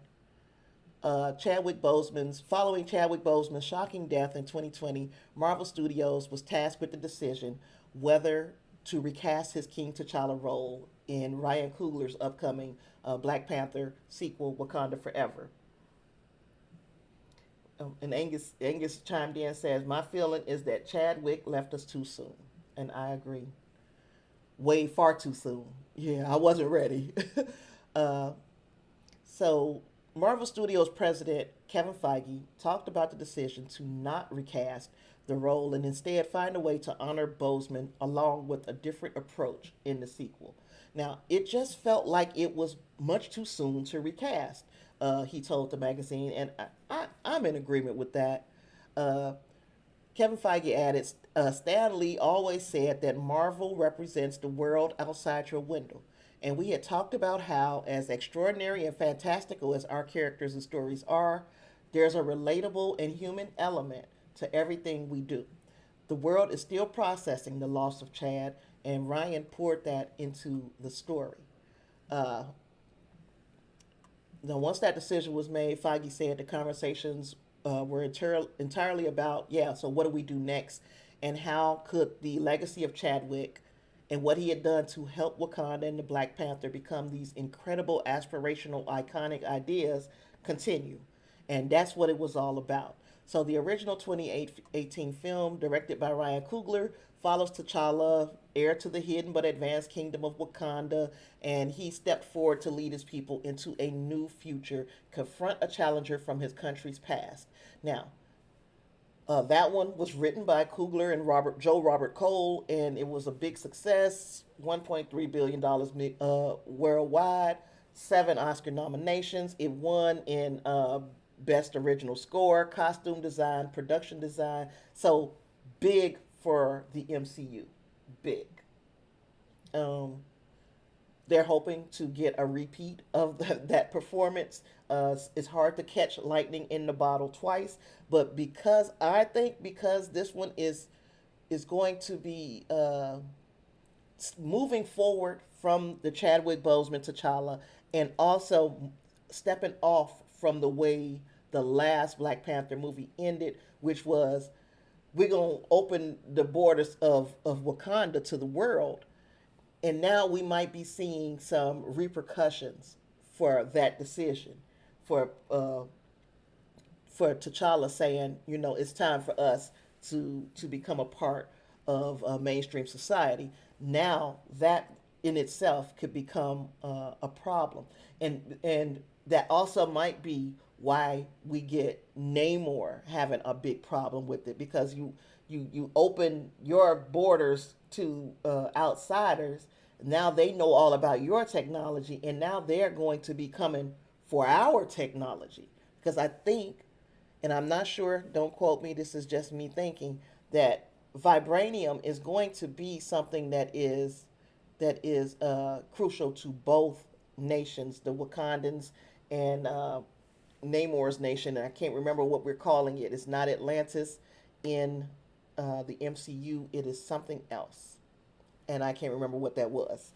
Following Chadwick Boseman's shocking death in 2020, Marvel Studios was tasked with the decision whether to recast his King T'Challa role in Ryan Coogler's upcoming Black Panther sequel, Wakanda Forever. And Angus chimed in and says, "My feeling is that Chadwick left us too soon," and I agree. Way far too soon. Yeah, I wasn't ready. uh, So, Marvel Studios president Kevin Feige talked about the decision to not recast the role and instead find a way to honor Boseman along with a different approach in the sequel. Now, it just felt like it was much too soon to recast, he told the magazine, and I'm in agreement with that. Uh, Kevin Feige added, Stan Lee always said that Marvel represents the world outside your window. And we had talked about how, as extraordinary and fantastical as our characters and stories are, there's a relatable and human element to everything we do. The world is still processing the loss of Chad, and Ryan poured that into the story. Uh, Now, once that decision was made, Feige said the conversations were entirely about, yeah, so what do we do next? And how could the legacy of Chadwick and what he had done to help Wakanda and the Black Panther become these incredible, aspirational, iconic ideas continue? And that's what it was all about. So the original 2018 film, directed by Ryan Coogler, follows T'Challa, heir to the hidden but advanced kingdom of Wakanda, and he stepped forward to lead his people into a new future, confront a challenger from his country's past. Now, that one was written by Coogler and Robert Cole, and it was a big success. $1.3 billion worldwide, 7 Oscar nominations. It won in Best Original Score, Costume Design, Production Design. So big for the MCU. Big. Um, they're hoping to get a repeat of that performance. It's hard to catch lightning in the bottle twice, but because this one is going to be moving forward from the Chadwick Boseman T'Challa, and also stepping off from the way the last Black Panther movie ended, which was, we're gonna open the borders of Wakanda to the world, and now we might be seeing some repercussions for that decision, for uh, for T'Challa saying, it's time for us to become a part of mainstream society. Now that in itself could become a problem, and that also might be why we get Namor having a big problem with it, because you open your borders to outsiders. Now they know all about your technology, and now they're going to be coming for our technology. Because I think, and I'm not sure, don't quote me, this is just me thinking, that vibranium is going to be something that is crucial to both nations, the Wakandans and Namor's nation. And I can't remember what we're calling it. It's not Atlantis in the MCU. It is something else, and I can't remember what that was.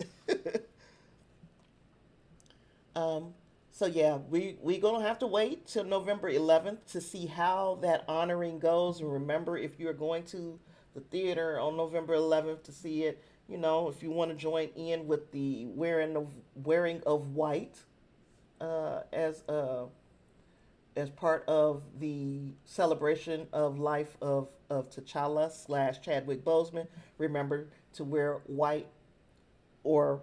um, so yeah, we gonna have to wait till November 11th to see how that honoring goes. And remember, if you're going to the theater on November 11th to see it, if you want to join in with the wearing of white as part of the celebration of life of T'Challa slash Chadwick Boseman, remember to wear white or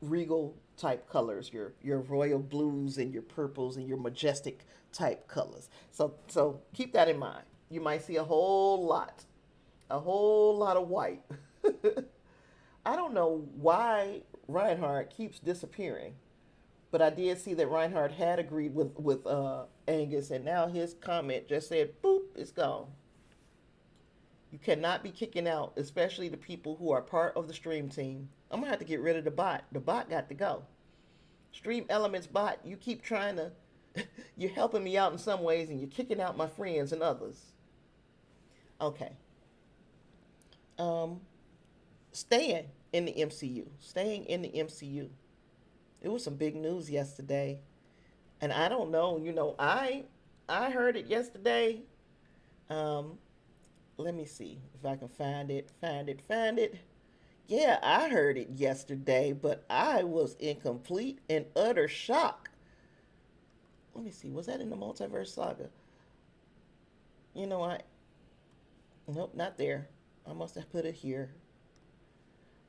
regal type colors, your royal blues and your purples and your majestic type colors. So keep that in mind. You might see a whole lot of white. I don't know why Reinhardt keeps disappearing, but I did see that Reinhardt had agreed with Angus, and now his comment just said, "Boop, it's gone." You cannot be kicking out, especially the people who are part of the stream team. I'm gonna have to get rid of the bot. The bot got to go. Stream Elements bot, you keep trying to, you're helping me out in some ways, and you're kicking out my friends and others. Okay. Um, Staying in the MCU. Staying in the MCU. It was some big news yesterday. And I don't know, I heard it yesterday. Um, Let me see if I can find it. Yeah, I heard it yesterday, but I was in complete and utter shock. Let me see, was that in the multiverse saga? You know, I nope, not there. I must have put it here.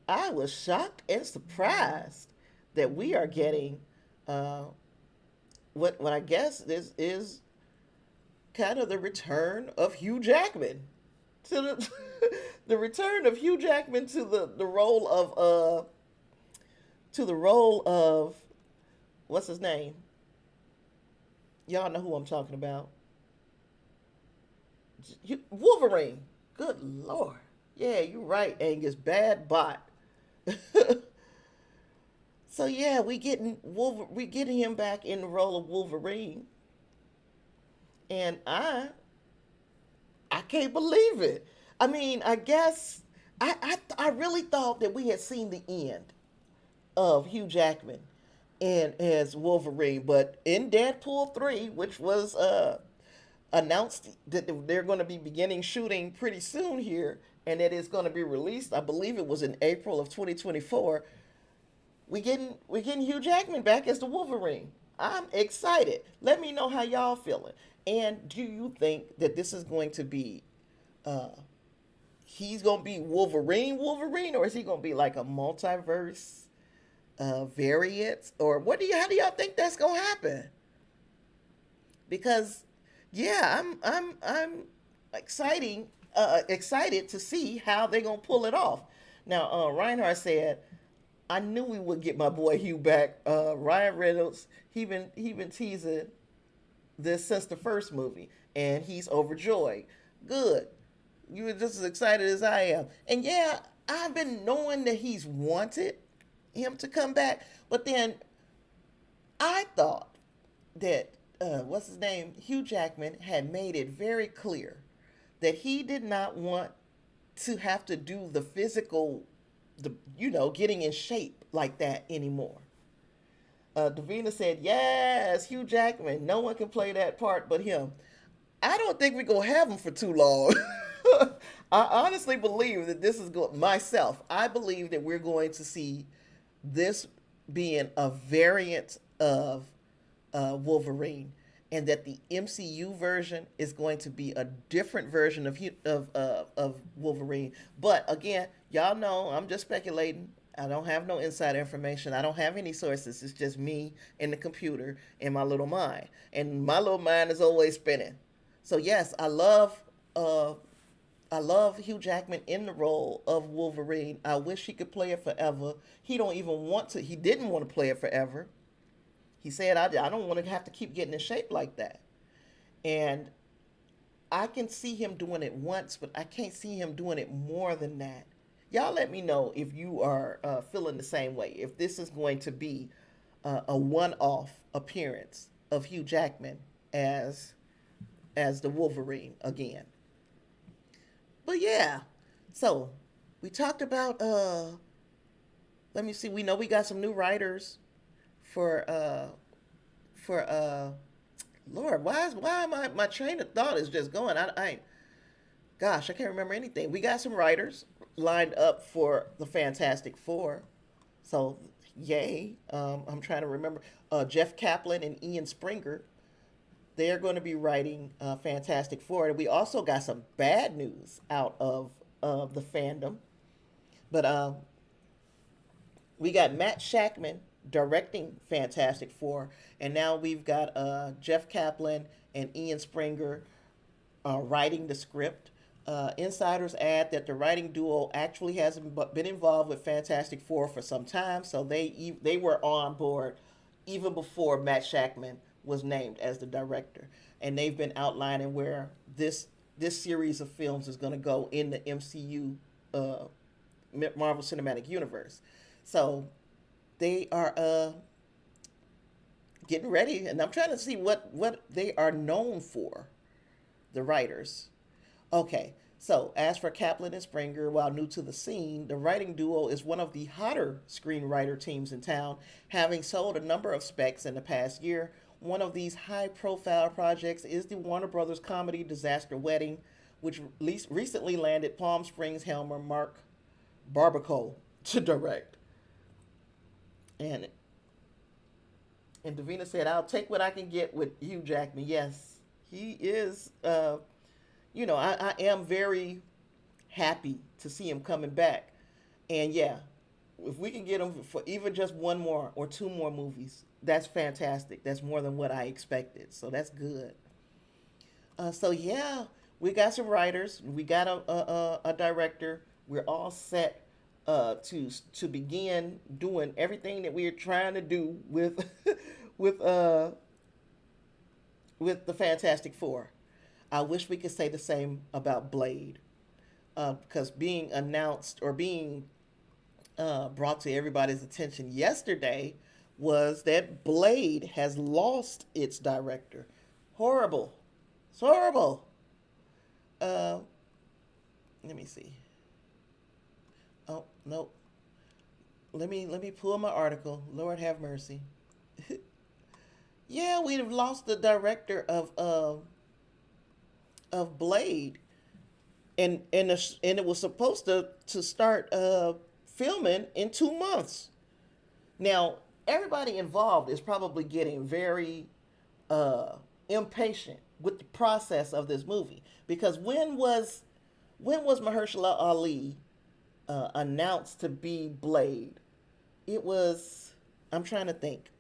I was shocked and surprised that we are getting uh, what I guess this is kind of the return of Hugh Jackman to the the return of Hugh Jackman to the role of what's his name? Y'all know who I'm talking about. Wolverine. Good lord. Yeah, you're right, Angus. Bad bot. So yeah, we getting him back in the role of Wolverine, and I can't believe it. I mean, I guess I really thought that we had seen the end of Hugh Jackman and as Wolverine, but in Deadpool 3, which was announced that they're going to be beginning shooting pretty soon here, and it is going to be released. I believe it was in April of 2024. We getting Hugh Jackman back as the Wolverine. I'm excited. Let me know how y'all feeling. And do you think that this is going to be uh he's gonna be Wolverine, or is he gonna be like a multiverse variant? Or how do y'all think that's gonna happen? Because yeah, I'm excited to see how they're gonna pull it off. Now Reinhardt said, I knew we would get my boy Hugh back. Ryan Reynolds, he been teasing this since the first movie, and he's overjoyed. Good. You were just as excited as I am. And yeah, I've been knowing that he's wanted him to come back, but then I thought that what's his name, Hugh Jackman, had made it very clear that he did not want to have to do the physical, getting in shape like that anymore. Davina said, yes, Hugh Jackman. No one can play that part but him. I don't think we're going to have him for too long. I honestly believe that this is going, myself, I believe that we're going to see this being a variant of Wolverine, and that the MCU version is going to be a different version of Wolverine. But again, y'all know I'm just speculating. I don't have no inside information. I don't have any sources. It's just me and the computer and my little mind. And my little mind is always spinning. So yes, I love Hugh Jackman in the role of Wolverine. I wish he could play it forever. He don't even want to. He didn't want to play it forever. He said, I don't want to have to keep getting in shape like that. And I can see him doing it once, but I can't see him doing it more than that. Y'all let me know if you are feeling the same way. If this is going to be a one-off appearance of Hugh Jackman as the Wolverine again. But yeah, so we talked about. Let me see. We know we got some new writers for Lord. Why am my train of thought is just going? Gosh, I can't remember anything. We got some writers lined up for the Fantastic Four, so yay. I'm trying to remember. Jeff Kaplan and Ian Springer. They're going to be writing Fantastic Four. And we also got some bad news out of the fandom. But we got Matt Shakman directing Fantastic Four. And now we've got Jeff Kaplan and Ian Springer writing the script. Insiders add that the writing duo actually hasn't been involved with Fantastic Four for some time. So they were on board even before Matt Shakman was named as the director, and they've been outlining where this series of films is going to go in the MCU Marvel Cinematic Universe. So they are getting ready, and I'm trying to see what they are known for, the writers. Okay, so as for Kaplan and Springer, while new to the scene, the writing duo is one of the hotter screenwriter teams in town, having sold a number of specs in the past year. One of these high-profile projects is the Warner Brothers comedy Disaster Wedding, which recently landed Palm Springs Helmer Mark Barbaco to direct. And Davina said, "I'll take what I can get with Hugh Jackman." Yes, he is. I am very happy to see him coming back. And yeah, if we can get him for even just one more or two more movies, that's fantastic. That's more than what I expected. So that's good. So yeah, we got some writers. We got a director. We're all set to begin doing everything that we're trying to do with with uh, with the Fantastic Four. I wish we could say the same about Blade, because being announced or being brought to everybody's attention yesterday was that Blade has lost its director. Horrible. It's horrible. Uh, Let me see. Oh no. Let me pull my article. Lord have mercy. Yeah, we'd have lost the director of Blade, and it was supposed to start filming in 2 months. Now everybody involved is probably getting very uh, impatient with the process of this movie, because when was Mahershala Ali announced to be Blade? It was, I'm trying to think.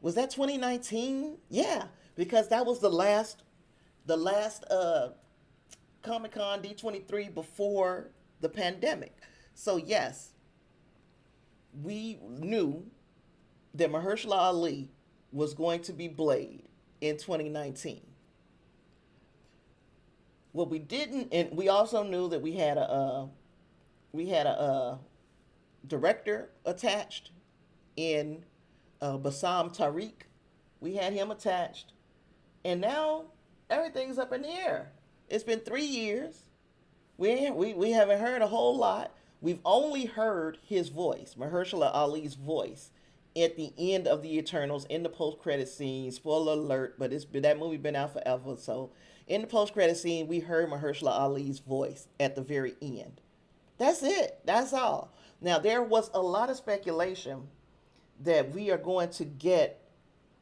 Was that 2019? Yeah, because that was the last Comic Con D23 before the pandemic. So yes, we knew that Mahershala Ali was going to be Blade in 2019. What we didn't, and we also knew that we had a director attached in Bassam Tariq. We had him attached, and now everything's up in the air. It's been 3 years. We haven't heard a whole lot. We've only heard his voice, Mahershala Ali's voice, at the end of the Eternals in the post-credit scene. Spoiler alert, but that movie been out forever. So in the post-credit scene, we heard Mahershala Ali's voice at the very end. That's it. That's all. Now there was a lot of speculation that we are going to get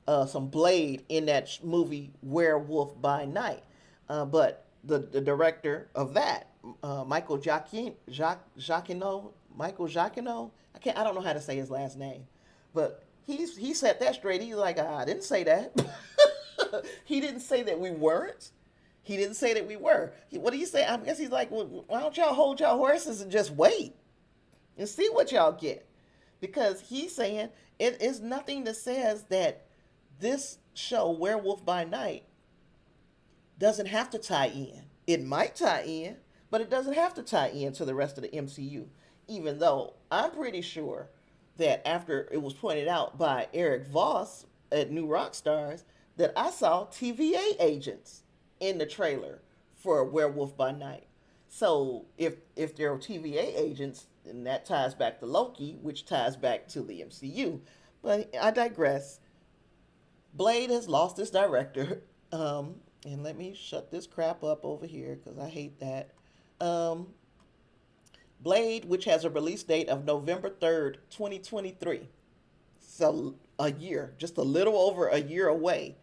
some Blade in that movie Werewolf by Night, but the director of that, Michael Giacchino. I don't know how to say his last name, but he set that straight. He's like, I didn't say that. He didn't say that we weren't. He didn't say that we were. What do you say? I guess he's like, well, why don't y'all hold y'all horses and just wait and see what y'all get? Because he's saying it is nothing that says that this show, Werewolf by Night, doesn't have to tie in. It might tie in, but it doesn't have to tie in to the rest of the MCU. Even though I'm pretty sure that after it was pointed out by Eric Voss at New Rockstars that I saw TVA agents in the trailer for Werewolf by Night. So if there are TVA agents, then that ties back to Loki, which ties back to the MCU. But I digress. Blade has lost its director. And let me shut this crap up over here because I hate that. Blade, which has a release date of November 3rd, 2023. So a year, just a little over a year away.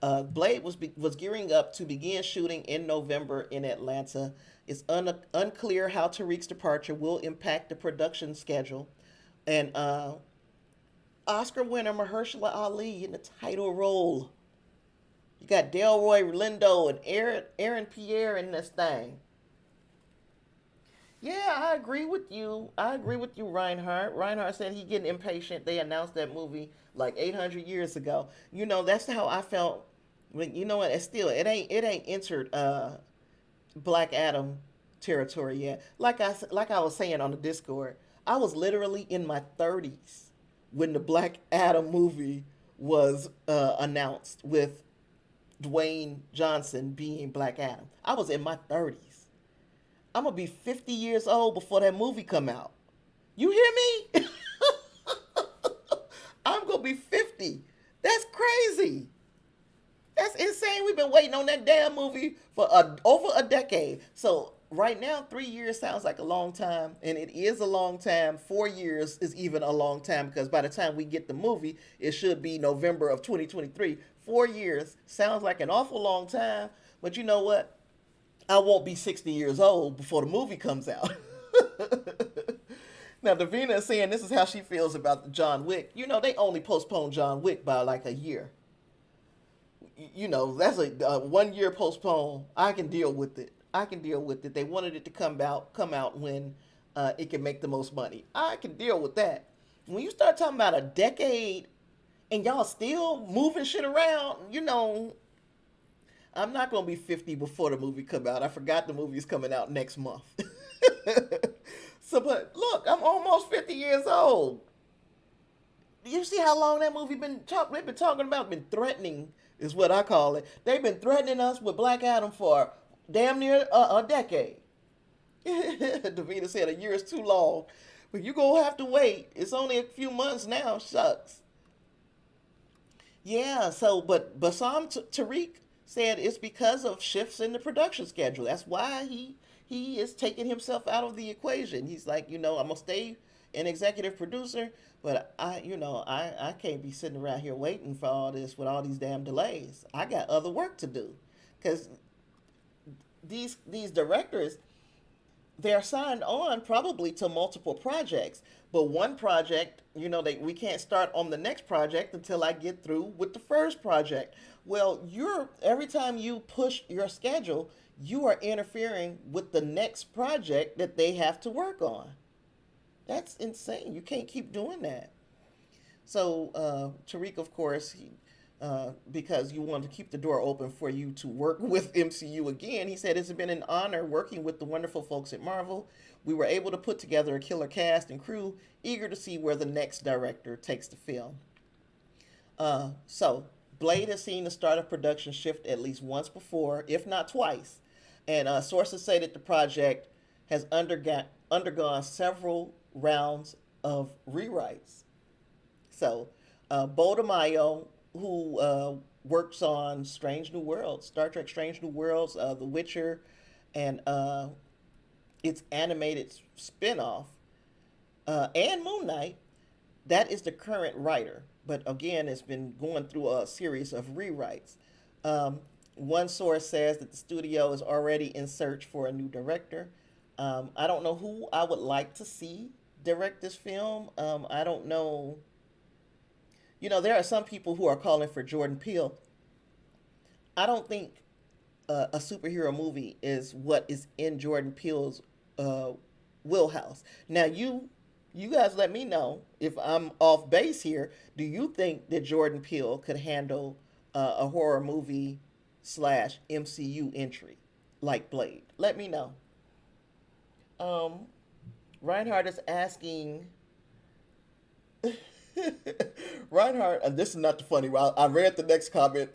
Blade was gearing up to begin shooting in November in Atlanta. It's unclear how Tariq's departure will impact the production schedule. And Oscar winner Mahershala Ali in the title role. You got Delroy Lindo and Aaron Pierre in this thing. Yeah, I agree with you. Reinhardt. Reinhardt said he getting impatient. They announced that movie like 800 years ago. That's how I felt. You know what? It ain't entered Black Adam territory yet. Like I was saying on the Discord, I was literally in my 30s when the Black Adam movie was announced with Dwayne Johnson being Black Adam. I was in my 30s. I'm going to be 50 years old before that movie come out. You hear me? I'm going to be 50 That's crazy. That's insane. We've been waiting on that damn movie for over a decade. So right now, 3 years sounds like a long time, and it is a long time. 4 years is even a long time because by the time we get the movie, it should be November of 2023. 4 years sounds like an awful long time, but you know what? I won't be 60 years old before the movie comes out. Now, Davina is saying this is how she feels about the John Wick. You know, they only postponed John Wick by like a year. You know, that's a 1 year postpone. I can deal with it. I can deal with it. They wanted it to come out when it can make the most money. I can deal with that. When you start talking about a decade and y'all still moving shit around, you know, I'm not gonna be 50 before the movie come out. I forgot the movie is coming out next month. So, but look, I'm almost 50 years old. You see how long that movie been talking? They've been talking about, been threatening, is what I call it. They've been threatening us with Black Adam for damn near a decade. Davina said a year is too long, but you gonna have to wait. It's only a few months now. Shucks. Yeah. So, but Bassam Tariq said it's because of shifts in the production schedule. That's why he is taking himself out of the equation. He's like, I'm gonna stay an executive producer, but I can't be sitting around here waiting for all this with all these damn delays. I got other work to do, because these directors, they're signed on probably to multiple projects, but one project, we can't start on the next project until I get through with the first project. Well, every time you push your schedule, you are interfering with the next project that they have to work on. That's insane. You can't keep doing that. So Tariq, of course, because you wanted to keep the door open for you to work with MCU again, he said it's been an honor working with the wonderful folks at Marvel. We were able to put together a killer cast and crew, eager to see where the next director takes the film. So Blade has seen the start of production shift at least once before, if not twice, and sources say that the project has undergone several rounds of rewrites. So, Bo DeMaio, who works on Strange New Worlds, Star Trek Strange New Worlds, The Witcher, and its animated spinoff, and Moon Knight, that is the current writer. But again, it's been going through a series of rewrites. One source says that the studio is already in search for a new director. I don't know who I would like to see direct this film. I don't know. There are some people who are calling for Jordan Peele. I don't think a superhero movie is what is in Jordan Peele's wheelhouse. Now, you guys let me know if I'm off base here. Do you think that Jordan Peele could handle a horror movie / MCU entry like Blade? Let me know. Reinhardt is asking. Reinhardt, and this is not the funny. I read the next comment.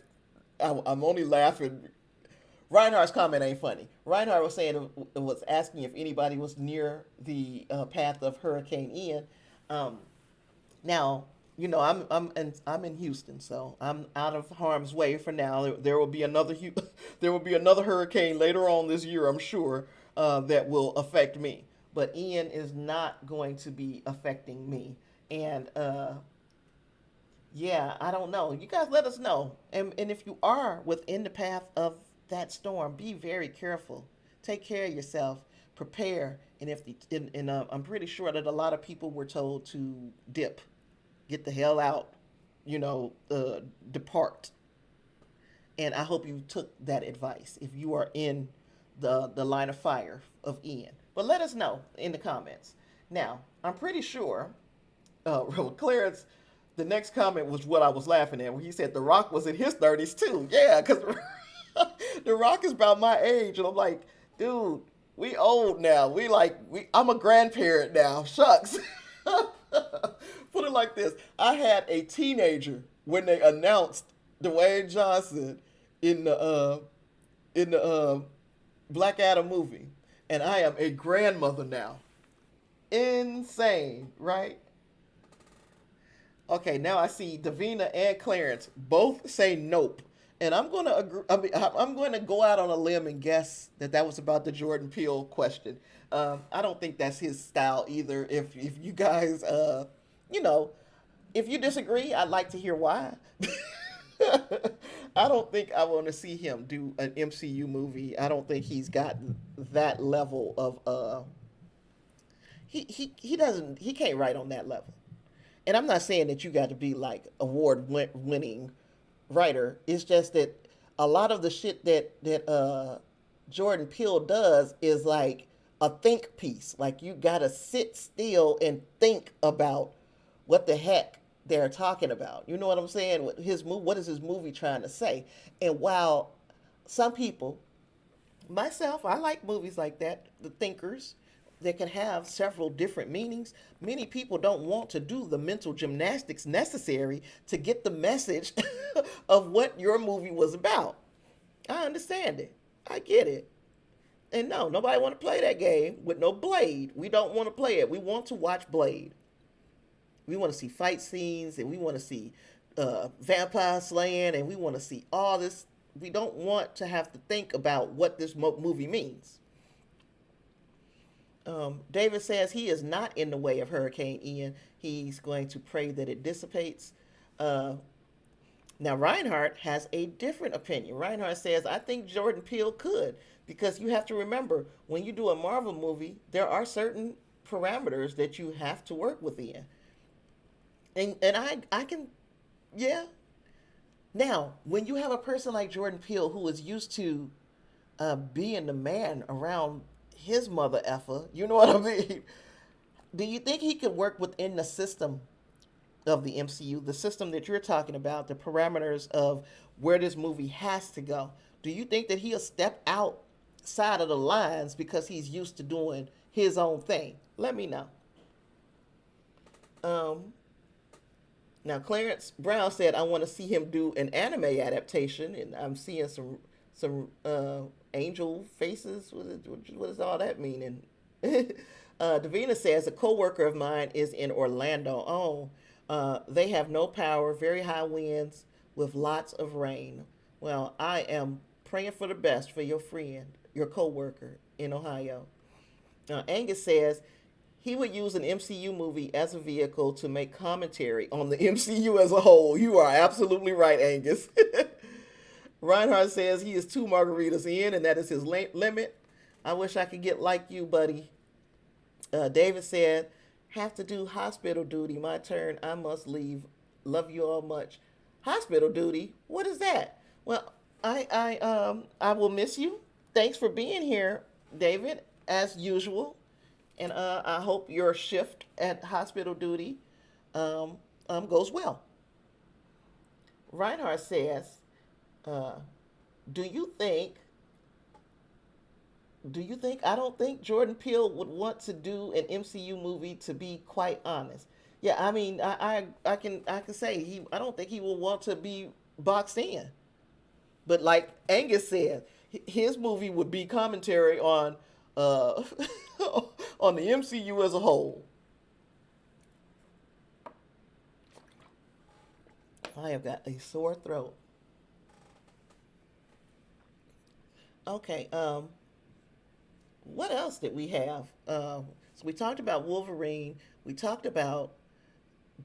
I'm only laughing. Reinhardt's comment ain't funny. Reinhardt was saying, was asking if anybody was near the path of Hurricane Ian. Now, I'm in Houston, so I'm out of harm's way for now. There will be another there will be another hurricane later on this year, I'm sure, that will affect me. But Ian is not going to be affecting me. And yeah, I don't know. You guys let us know. And if you are within the path of that storm, be very careful. Take care of yourself. Prepare. And I'm pretty sure that a lot of people were told to dip, get the hell out, depart. And I hope you took that advice if you are in the line of fire of Ian. But let us know in the comments. Now, I'm pretty sure, Clarence, the next comment was what I was laughing at, where he said The Rock was in his 30s too. Yeah, because The Rock is about my age. And I'm like, dude, we old now. I'm a grandparent now. Shucks. Put it like this. I had a teenager when they announced Dwayne Johnson in the Black Adam movie. And I am a grandmother now. Insane, right? Okay, now I see Davina and Clarence both say nope, and I'm gonna agree. I mean, I'm going to go out on a limb and guess that that was about the Jordan Peele question. I don't think that's his style either. If you guys, you know, if you disagree, I'd like to hear why. I don't think I want to see him do an MCU movie. I don't think he's got that level of he doesn't he can't write on that level. And I'm not saying that you got to be like winning writer. It's just that a lot of the shit that Jordan Peele does is like a think piece. Like you got to sit still and think about what the heck they're talking about. You know what I'm saying? What is his movie trying to say? And while some people, myself, I like movies like that, the thinkers that can have several different meanings. Many people don't want to do the mental gymnastics necessary to get the message of what your movie was about. I understand it. I get it. And no, nobody want to play that game with no Blade. We don't want to play it. We want to watch Blade. We want to see fight scenes, and we want to see vampire slaying, and we want to see all this. We don't want to have to think about what this movie means. David says he is not in the way of Hurricane Ian. He's going to pray that it dissipates. Now, Reinhardt has a different opinion. Reinhardt says, I think Jordan Peele could, because you have to remember, when you do a Marvel movie, there are certain parameters that you have to work within. And I can, yeah. Now, when you have a person like Jordan Peele who is used to being the man around his mother effer, you know what I mean? Do you think he could work within the system of the MCU, the system that you're talking about, the parameters of where this movie has to go? Do you think that he'll step outside of the lines because he's used to doing his own thing? Let me know. Now, Clarence Brown said, I want to see him do an anime adaptation, and I'm seeing some angel faces. What does all that mean? And Davina says, a co-worker of mine is in Orlando. They have no power, very high winds with lots of rain. Well, I am praying for the best for your friend, your co-worker in Ohio. Angus says, he would use an MCU movie as a vehicle to make commentary on the MCU as a whole. You are absolutely right, Angus. Reinhardt says he is 2 margaritas in, and that is his limit. I wish I could get like you, buddy. David said, have to do hospital duty. My turn. I must leave. Love you all much. Hospital duty? What is that? Well, I will miss you. Thanks for being here, David, as usual. And I hope your shift at hospital duty goes well. Reinhardt says, uh, do you think I don't think Jordan Peele would want to do an MCU movie, to be quite honest. Yeah, I mean, I can say I don't think he will want to be boxed in. But like Angus said, his movie would be commentary on uh on the MCU as a whole. I have got a sore throat. Okay, what else did we have? So we talked about Wolverine. We talked about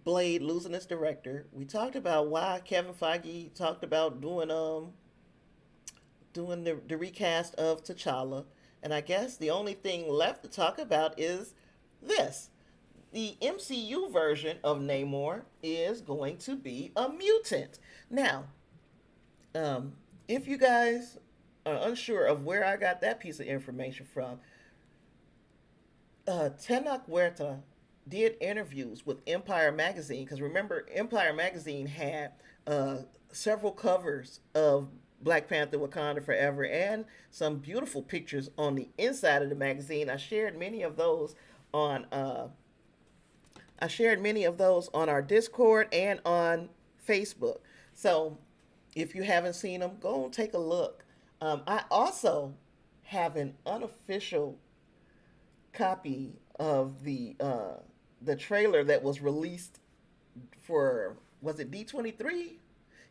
Blade losing its director. We talked about why Kevin Feige talked about doing the recast of T'Challa. And I guess the only thing left to talk about is this. The MCU version of Namor is going to be a mutant. Now, if you guys are unsure of where I got that piece of information from, Tenoch Huerta did interviews with Empire Magazine, because remember, Empire Magazine had several covers of Black Panther Wakanda Forever and some beautiful pictures on the inside of the magazine. I shared many of those on our Discord and on Facebook. So if you haven't seen them, go and take a look. I also have an unofficial copy of the trailer that was released for was it D23?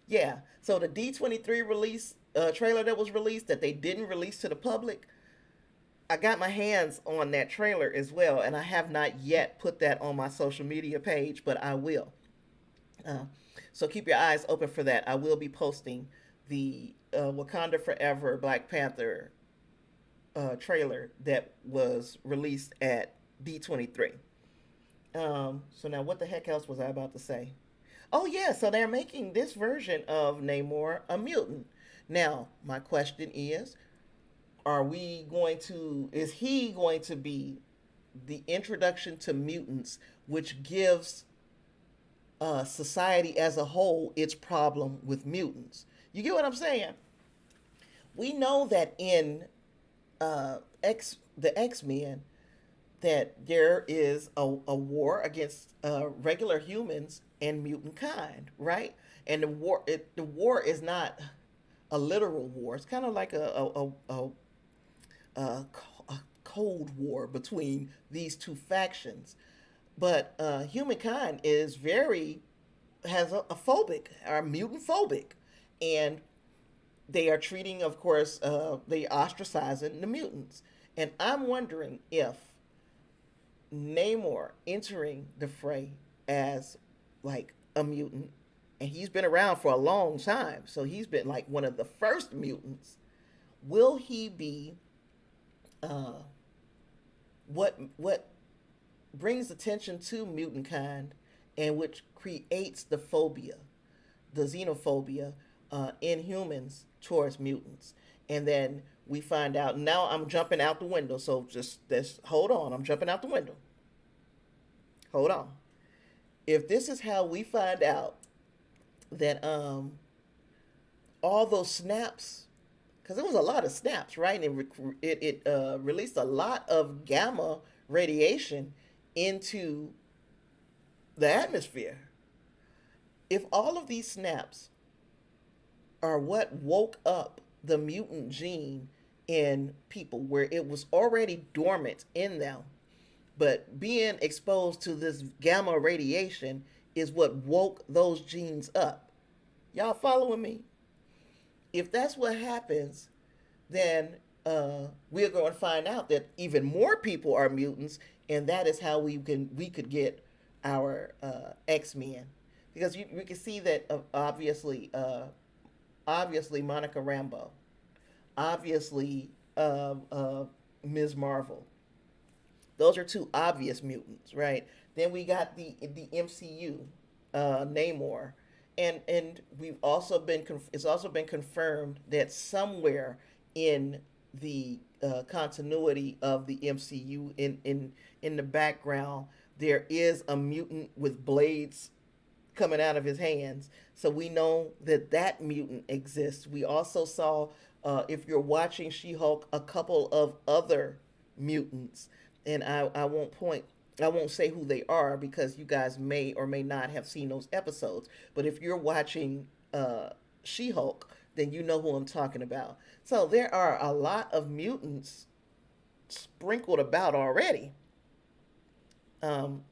Yeah. So the D23 release trailer that was released that they didn't release to the public, I got my hands on that trailer as well, and I have not yet put that on my social media page, but I will. Uh, so keep your eyes open for that. I will be posting the Wakanda Forever Black Panther trailer that was released at D23. So now, what the heck else was I about to say? Oh yeah, so they're making this version of Namor a mutant. Now, my question is, are we going to is he going to be the introduction to mutants which gives society as a whole its problem with mutants? You get what I'm saying? We know that in the X-Men that there is a war against regular humans and mutant kind, right? And the war is not a literal war. It's kind of like a cold war between these two factions. But humankind is very has a phobic, are mutant phobic, and they are treating, of course, they ostracizing the mutants. And I'm wondering if Namor entering the fray as like a mutant, and he's been around for a long time, so he's been like one of the first mutants. Will he be uh, what brings attention to mutant kind, and which creates the phobia, the xenophobia in humans towards mutants? And then we find out. Now I'm jumping out the window, so just hold on. I'm jumping out the window. Hold on. If this is how we find out that all those snaps, because there was a lot of snaps, right? And it released a lot of gamma radiation into the atmosphere. If all of these snaps are what woke up the mutant gene in people, where it was already dormant in them, but being exposed to this gamma radiation is what woke those genes up. Y'all following me? If that's what happens, then we're going to find out that even more people are mutants, and that is how we could get our X-Men, because we can see that obviously Monica Rambeau, obviously Ms. Marvel. Those are two obvious mutants, right? Then we got the MCU, Namor, and we've also been it's also been confirmed that somewhere in the continuity of the MCU, in the background, there is a mutant with blades coming out of his hands. So we know that that mutant exists. We also saw, if you're watching She-Hulk, a couple of other mutants, and I won't say who they are because you guys may or may not have seen those episodes. But if you're watching She-Hulk, then you know who I'm talking about. So there are a lot of mutants sprinkled about already. Um,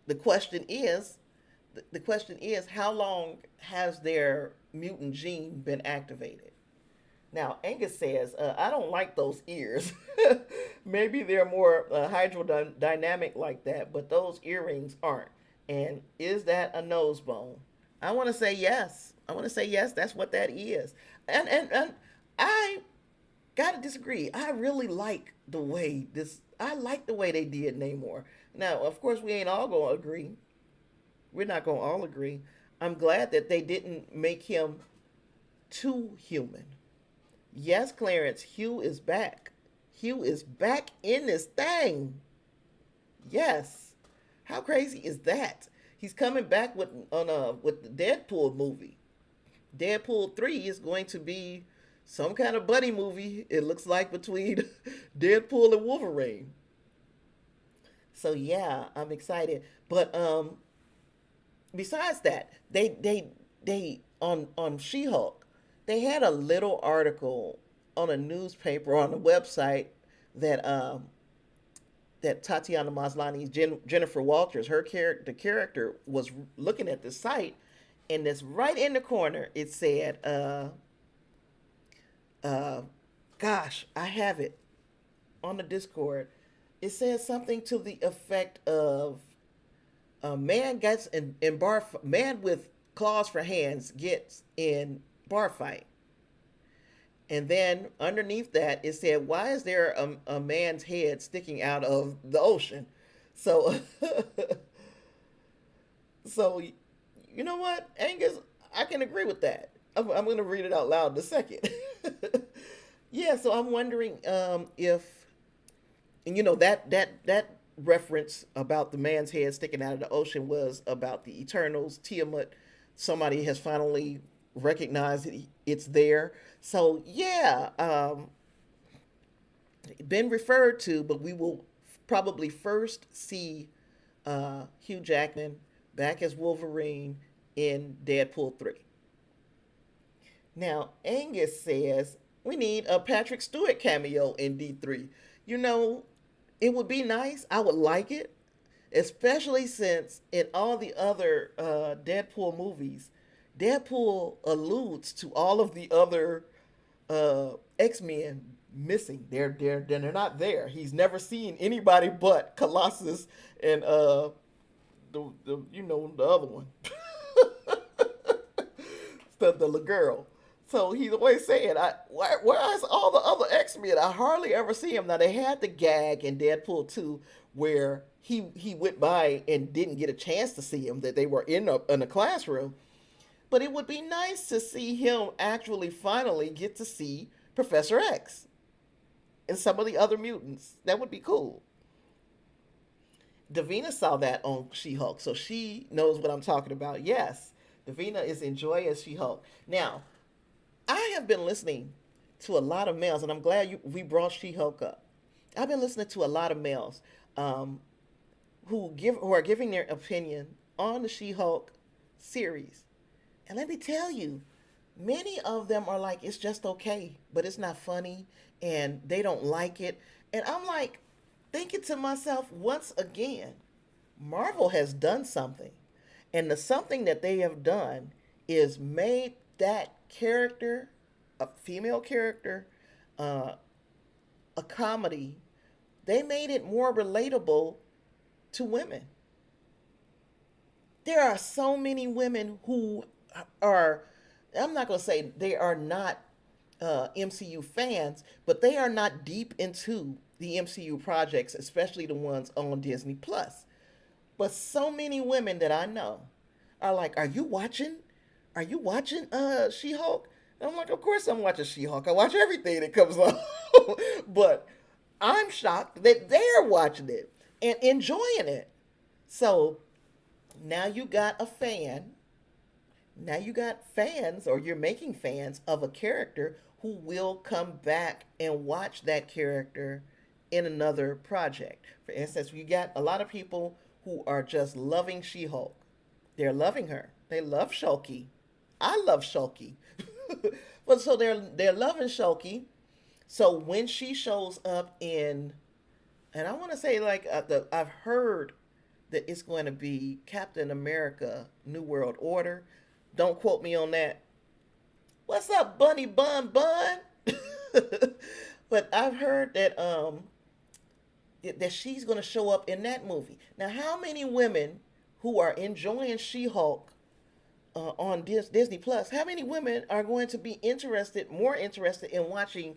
the question is, the question is, how long has their mutant gene been activated? Now, Angus says, I don't like those ears. Maybe they're more hydrodynamic like that, but those earrings aren't. And is that a nose bone? I want to say yes. I want to say yes, that's what that is. And I gotta disagree. I really like the way I like the way they did Namor. Now, of course, we ain't all gonna agree. We're not gonna all agree. I'm glad that they didn't make him too human. Yes, Clarence, Hugh is back. Hugh is back in this thing. Yes. How crazy is that? He's coming back with the Deadpool movie. Deadpool 3 is going to be some kind of buddy movie, it looks like, between Deadpool and Wolverine. So yeah, I'm excited. But besides that, they on She-Hulk, they had a little article on a newspaper on the website that that Tatiana Maslany's Jennifer Walters, her character, the character was looking at the site, and it's right in the corner. It said, uh, "Gosh, I have it on the Discord." It says something to the effect of, "A man gets in bar. Man with claws for hands gets in bar fight." And then underneath that, it said, "Why is there a man's head sticking out of the ocean?" So, so you know what, Angus, I can agree with that. I'm going to read it out loud in a second. Yeah, so I'm wondering if, and that reference about the man's head sticking out of the ocean was about the Eternals, Tiamat. Somebody has finally recognized it's there. So yeah, been referred to, but we will probably first see Hugh Jackman back as Wolverine in Deadpool 3. Now, Angus says we need a Patrick Stewart cameo in D3. You know, it would be nice. I would like it, especially since in all the other Deadpool movies, Deadpool alludes to all of the other X-Men missing. They're not there. He's never seen anybody but Colossus and the other one, the little girl. So he's always saying, where's all the other X-Men? I hardly ever see him. Now, they had the gag in Deadpool 2 where he went by and didn't get a chance to see him, that they were in a classroom. But it would be nice to see him actually finally get to see Professor X and some of the other mutants. That would be cool. Davina saw that on She-Hulk, so she knows what I'm talking about. Yes, Davina is enjoying as She-Hulk. Now, I have been listening to a lot of males, and I'm glad we brought She-Hulk up. I've been listening to a lot of males who are giving their opinion on the She-Hulk series. And let me tell you, many of them are like, it's just okay, but it's not funny, and they don't like it. And I'm like, thinking to myself, once again, Marvel has done something. And the something that they have done is made that character, a female character, a comedy, they made it more relatable to women. There are so many women who are, I'm not going to say they are not MCU fans, but they are not deep into the MCU projects, especially the ones on Disney Plus. But so many women that I know are like, "Are you watching? Are you watching She-Hulk?" And I'm like, "Of course I'm watching She-Hulk. I watch everything that comes on." But I'm shocked that they're watching it and enjoying it. So now you got a fan. Now you got fans, or you're making fans of a character who will come back and watch that character in another project. For instance, you got a lot of people who are just loving She-Hulk. They're loving her. They love Shulky. I love Shulky. But so they're loving Shulky. So when she shows up in, and I want to say like I've heard that it's going to be Captain America: New World Order. Don't quote me on that. What's up, Bunny Bun Bun? But I've heard that she's going to show up in that movie. Now, how many women who are enjoying She-Hulk on Disney Plus, how many women are going to be more interested in watching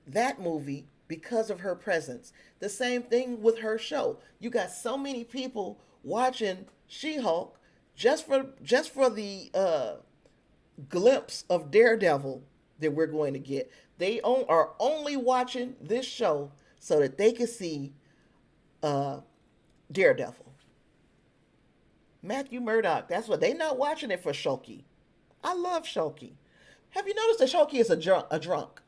that movie because of her presence? The same thing with her show. You got so many people watching She-Hulk just for the glimpse of Daredevil that we're going to get. They are only watching this show so that they can see Daredevil. Matthew Murdock, that's what they not watching it for Shulky. I love Shulky. Have you noticed that Shulky is a drunk?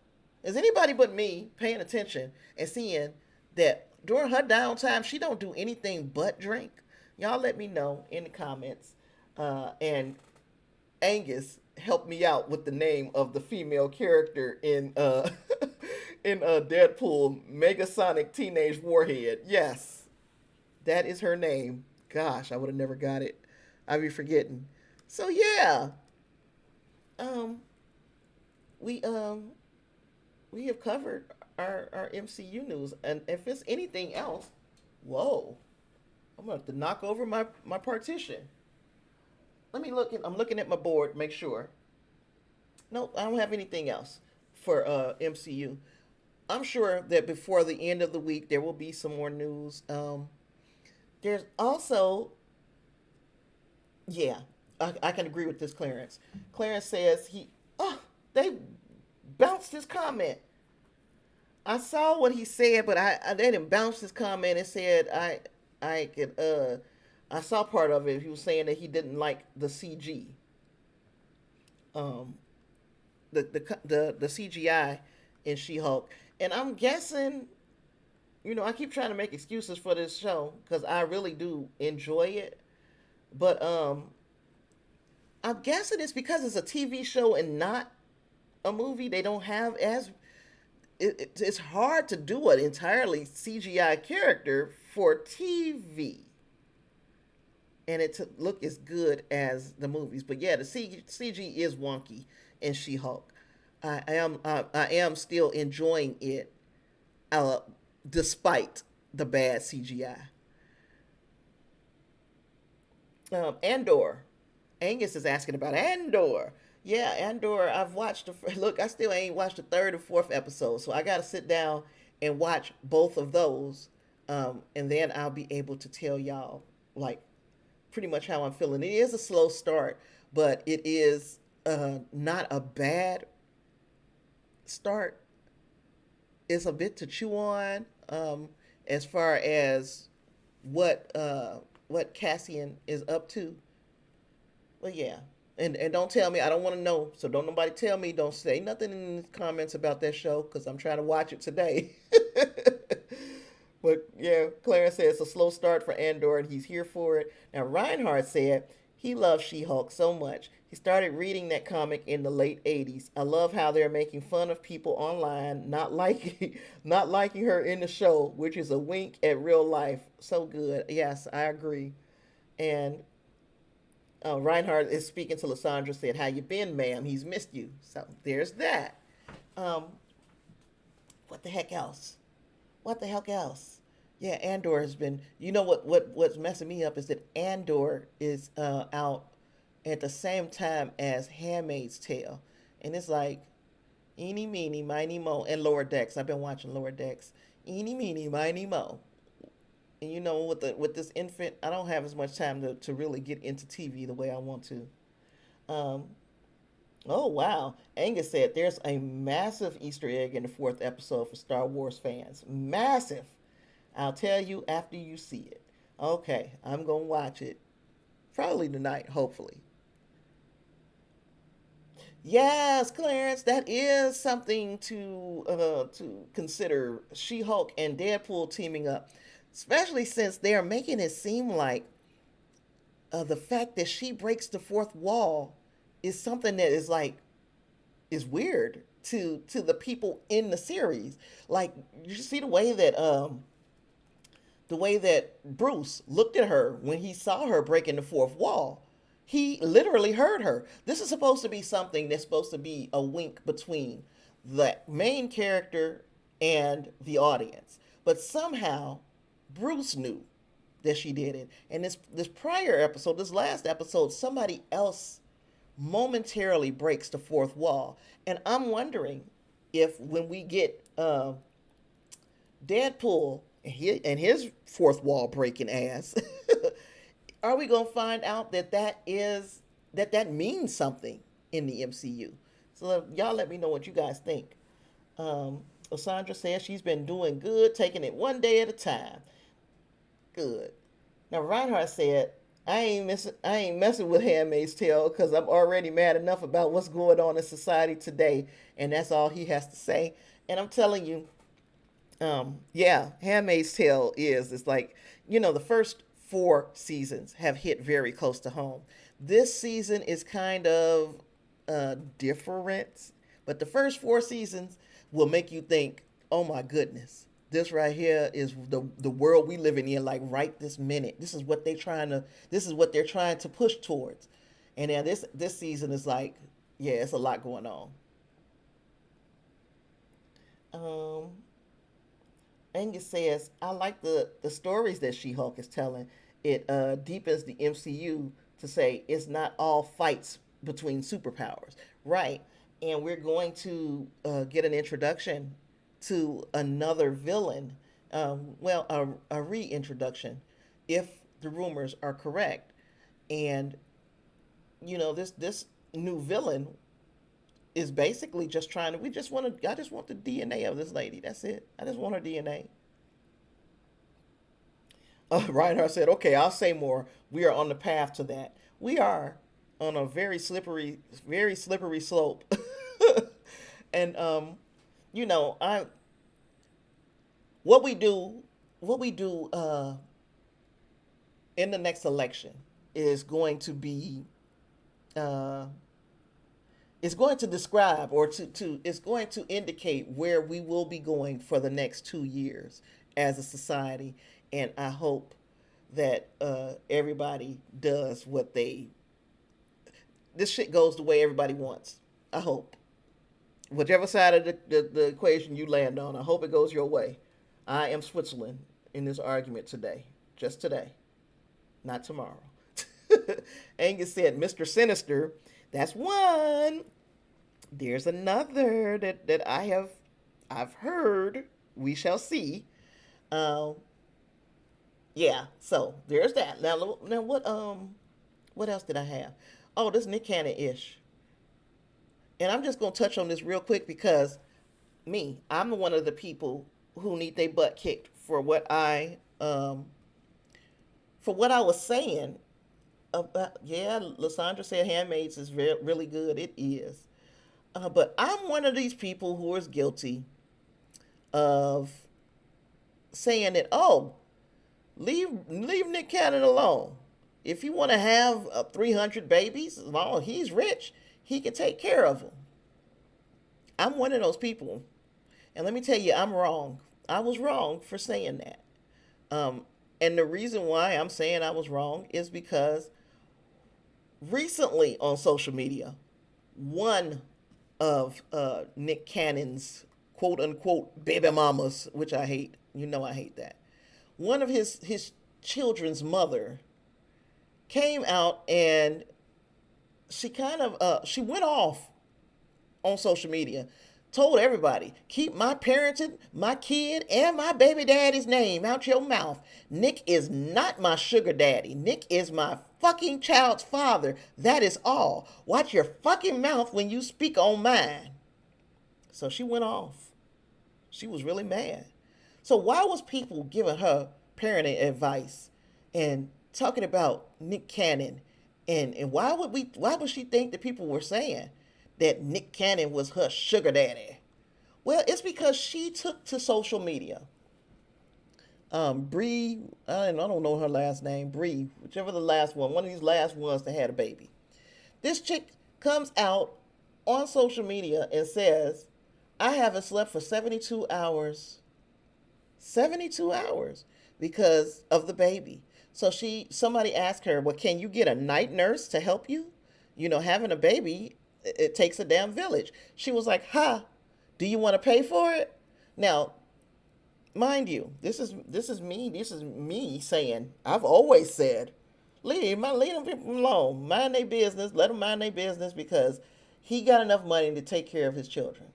Is anybody but me paying attention and seeing that during her downtime she don't do anything but drink? Y'all let me know in the comments. And Angus helped me out with the name of the female character in in Deadpool, Megasonic Teenage Warhead. Yes, That is her name. Gosh, I would have never got it. I'd be forgetting. So yeah, um, we um we have covered our MCU news, and if it's anything else, whoa, I'm gonna have to knock over my partition. Let me look. I'm looking at my board. Make sure. Nope, I don't have anything else for MCU. I'm sure that before the end of the week there will be some more news. There's also, yeah, I can agree with this. Clarence says they bounced his comment. I saw what he said, but I they didn't bounce his comment and said I could I saw part of it. He was saying that he didn't like the CG, um the CGI in She Hulk, and I'm guessing, I keep trying to make excuses for this show because I really do enjoy it, but I'm guessing it's because it's a TV show and not a movie. They don't have as it's hard to do an entirely CGI character for TV and it to look as good as the movies. But yeah, the CG is wonky in She Hulk. I am still enjoying it, uh, despite the bad CGI. Andor. Angus is asking about Andor. Yeah, Andor. I've watched the look. I still ain't watched the third and fourth episode, so I got to sit down and watch both of those, and then I'll be able to tell y'all like pretty much how I'm feeling. It is a slow start, but it is not a bad start. It's a bit to chew on, as far as what Cassian is up to. But yeah, and don't tell me, I don't want to know. So don't nobody tell me. Don't say nothing in the comments about that show because I'm trying to watch it today. But yeah, Clarence said it's a slow start for Andor and he's here for it. Now Reinhardt said he loves She-Hulk so much. He started reading that comic in the late 80s. I love how they're making fun of people online not liking not liking her in the show, which is a wink at real life. So good. Yes, I agree. And Reinhardt is speaking to Lysandra, said, "How you been, ma'am? He's missed you." So there's that. Um, what the heck else? What the heck else? Yeah, Andor has been. What's messing me up is that Andor is out at the same time as Handmaid's Tale, and it's like eeny meeny miny mo and Lower Decks. I've been watching Lower Decks. Eeny meeny miny mo. And with this infant, I don't have as much time to really get into TV the way I want to. Um, oh wow, Angus said there's a massive Easter egg in the fourth episode for Star Wars fans. Massive. I'll tell you after you see it. Okay, I'm gonna watch it probably tonight, hopefully. Yes, Clarence, that is something to consider. She-Hulk and Deadpool teaming up, especially since they are making it seem like the fact that she breaks the fourth wall is something that is weird to the people in the series. Like you see the way that Bruce looked at her when he saw her breaking the fourth wall. He literally heard her. This is supposed to be something that's supposed to be a wink between the main character and the audience. But somehow Bruce knew that she did it. And this prior episode, this last episode, somebody else momentarily breaks the fourth wall. And I'm wondering if when we get Deadpool and his fourth wall breaking ass, are we gonna find out that means something in the MCU? So y'all let me know what you guys think. Osandra says she's been doing good, taking it one day at a time. Good. Now Reinhardt said, I ain't messing with Handmaid's Tale because I'm already mad enough about what's going on in society today, and that's all he has to say. And I'm telling you, yeah, Handmaid's Tale is it's like the first four seasons have hit very close to home. This season is kind of different, but the first four seasons will make you think, oh my goodness, This right here is the world we living in, like right this minute. This is what they're trying to push towards. And then this season is like, yeah, it's a lot going on. Um, Angus says, I like the stories that She Hulk is telling. It deepens the MCU to say it's not all fights between superpowers. Right. And we're going to get an introduction to another villain. Well, a reintroduction, if the rumors are correct. And, this new villain is basically just trying to, I just want the DNA of this lady. That's it. I just want her DNA. Reinhardt said, okay, I'll say more. We are on the path to that. We are on a very slippery slope. And, I, what we do, what we do, in the next election is going to be, uh, it's going to describe or to it's going to indicate where we will be going for the next 2 years as a society. And I hope that everybody does what they this shit goes the way everybody wants. I hope. Whichever side of the equation you land on, I hope it goes your way. I am Switzerland in this argument today. Just today. Not tomorrow. Angus said, Mr. Sinister, that's one. There's another that I've heard. We shall see. Um, yeah, so there's that. Now what else did I have? Oh, this Nick Cannon ish. And I'm just gonna touch on this real quick because I'm one of the people who need their butt kicked for what I was saying about. Yeah, Lysandra said Handmaids is really good. It is. But I'm one of these people who is guilty of saying that, oh, leave Nick Cannon alone. If you want to have 300 babies, as long as he's rich, he can take care of them. I'm one of those people. And let me tell you, I'm wrong. I was wrong for saying that. Um, and the reason why I'm saying I was wrong is because recently on social media, one of Nick Cannon's quote unquote baby mamas, which I hate, I hate that. One of his children's mother came out and she went off on social media, told everybody, keep my parenting, my kid, and my baby daddy's name out your mouth. Nick is not my sugar daddy. Nick is my fucking child's father. That is all. Watch your fucking mouth when you speak on mine. So she went off. She was really mad. So why was people giving her parenting advice and talking about Nick Cannon? And why would she think that people were saying that Nick Cannon was her sugar daddy? Well, it's because she took to social media. Bree, I don't know her last name, Bree, whichever the last one of these last ones that had a baby. This chick comes out on social media and says, I haven't slept for 72 hours. 72 hours because of the baby. So somebody asked her, well, can you get a night nurse to help you? Having a baby, it takes a damn village. She was like, do you want to pay for it? Now, mind you, this is me saying, I've always said, leave them people alone. Mind their business. Let them mind their business because he got enough money to take care of his children.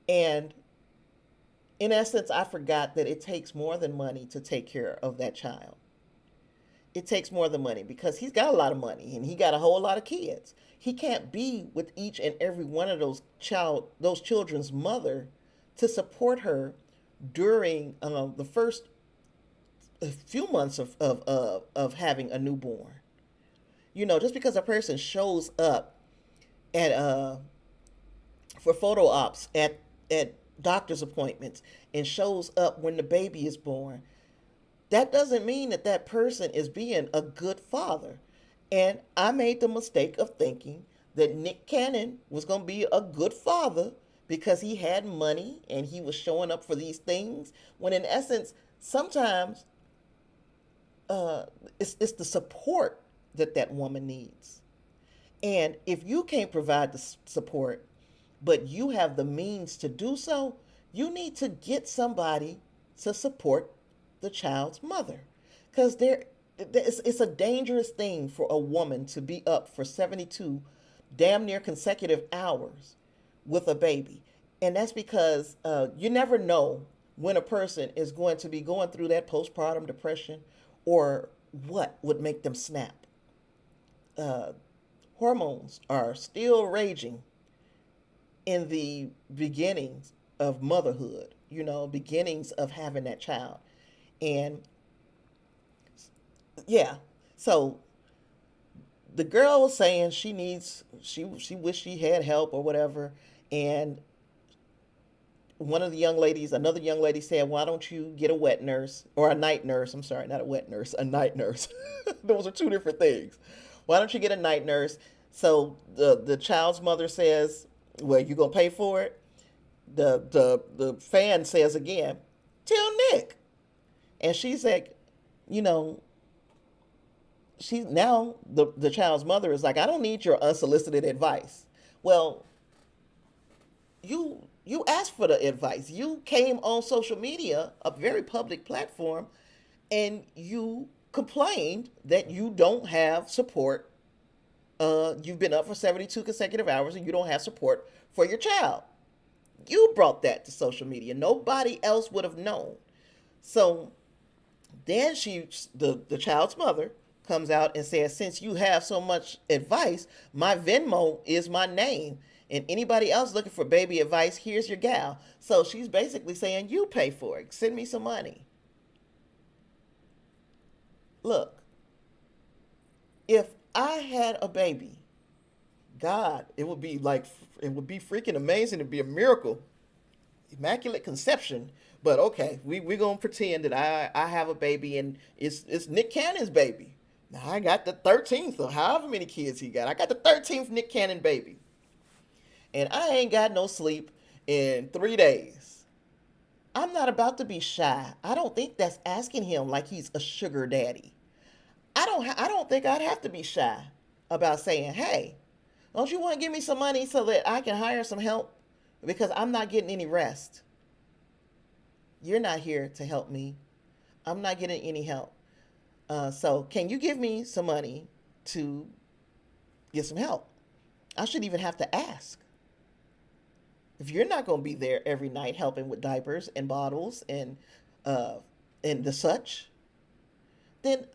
And in essence, I forgot that it takes more than money to take care of that child. It takes more than money because he's got a lot of money and he got a whole lot of kids. He can't be with each and every one of those children's mother to support her during the first few months of having a newborn. Just because a person shows up at for photo ops at doctor's appointments and shows up when the baby is born, that doesn't mean that person is being a good father. And I made the mistake of thinking that Nick Cannon was going to be a good father because he had money and he was showing up for these things, when in essence sometimes uh, it's the support that that woman needs. And if you can't provide the support, but you have the means to do so, you need to get somebody to support the child's mother. Because it's a dangerous thing for a woman to be up for 72 damn near consecutive hours with a baby. And that's because you never know when a person is going to be going through that postpartum depression or what would make them snap. Uh, Hormones are still raging in the beginnings of motherhood, beginnings of having that child. And yeah, so the girl was saying she wished she had help or whatever. And another young lady said, why don't you get a wet nurse or a night nurse? I'm sorry, not a wet nurse, a night nurse. Those are two different things. Why don't you get a night nurse? So the child's mother says, well, you gonna pay for it? The fan says again, tell Nick. And she's like, you know, the child's mother is like, I don't need your unsolicited advice. Well, you asked for the advice. You came on social media, a very public platform, and you complained that you don't have support. You've been up for 72 consecutive hours and you don't have support for your child. You brought that to social media. Nobody else would have known. So then the child's mother comes out and says, since you have so much advice, my Venmo is my name. And anybody else looking for baby advice, here's your gal. So she's basically saying, you pay for it. Send me some money. Look, if I had a baby, God, it would be freaking amazing. It'd be a miracle. Immaculate conception. But okay, we're going to pretend that I have a baby and it's Nick Cannon's baby. Now I got the 13th or however many kids he got. I got the 13th Nick Cannon baby. And I ain't got no sleep in 3 days. I'm not about to be shy. I don't think that's asking him like he's a sugar daddy. I don't think I'd have to be shy about saying, hey, don't you want to give me some money so that I can hire some help? Because I'm not getting any rest. You're not here to help me. I'm not getting any help. So can you give me some money to get some help? I should even have to ask. If you're not going to be there every night helping with diapers and bottles and the such, then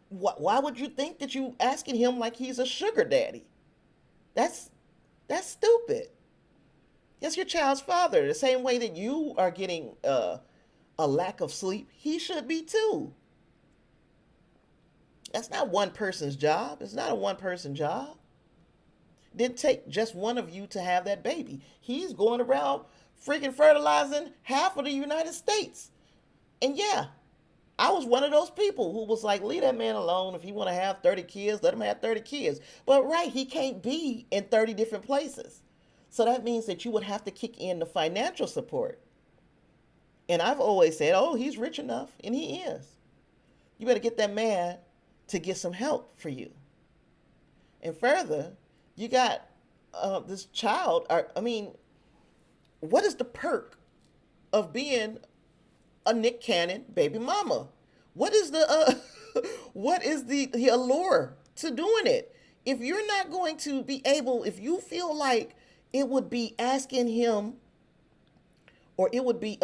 why would you think that you asking him like he's a sugar daddy? That's stupid. That's your child's father. The same way that you are getting a lack of sleep, he should be too. That's not one person's job. It's not a one person job. It didn't take just one of you to have that baby. He's going around freaking fertilizing half of the United States. And yeah, I was one of those people who was like, leave that man alone. If he want to have 30 kids, let him have 30 kids. But right, he can't be in 30 different places. So that means that you would have to kick in the financial support. And I've always said, oh, he's rich enough. And he is. You better get that man to get some help for you. And further, you got this child. What is the perk of being a Nick Cannon baby mama? What is the allure to doing it? If you're not going to be able, if you feel like it would be asking him, or it would be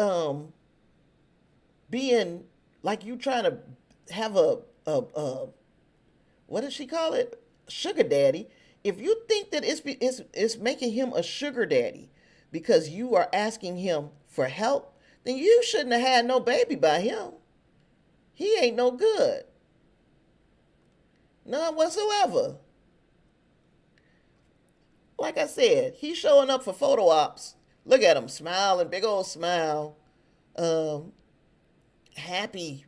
being like you trying to have a what does she call it? Sugar daddy. If you think that it's making him a sugar daddy because you are asking him for help, then you shouldn't have had no baby by him. He ain't no good. None whatsoever. Like I said, he's showing up for photo ops. Look at him, smiling, big old smile. Happy.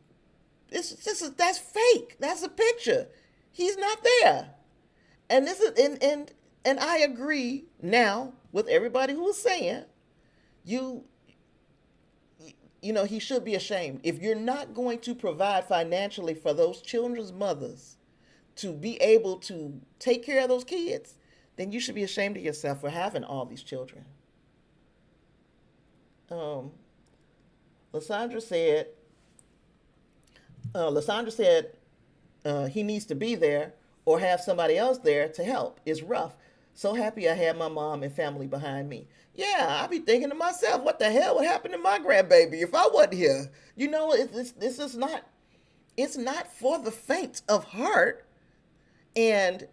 That's fake. That's a picture. He's not there. And this is and I agree now with everybody who was saying you he should be ashamed. If you're not going to provide financially for those children's mothers to be able to take care of those kids, then you should be ashamed of yourself for having all these children. Um, Lysandra said, he needs to be there or have somebody else there to help. It's rough. So happy I had my mom and family behind me. Yeah, I be thinking to myself, what the hell would happen to my grandbaby if I wasn't here? This is not. It's not for the faint of heart, and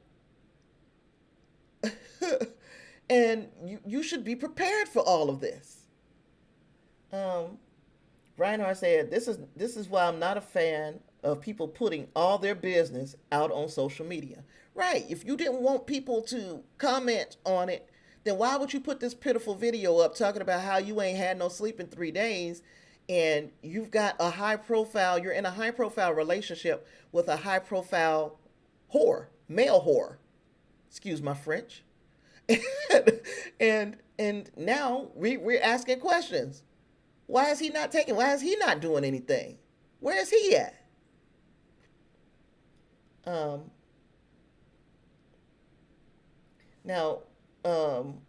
and you should be prepared for all of this. Um, Reinhardt said, "This is why I'm not a fan of people putting all their business out on social media." Right? If you didn't want people to comment on it, then why would you put this pitiful video up talking about how you ain't had no sleep in 3 days, and you've got a high profile, you're in a high profile relationship with a high profile whore, male whore. Excuse my French. And now we're asking questions. Why is he not taking? Why is he not doing anything? Where is he at? Um, now, um,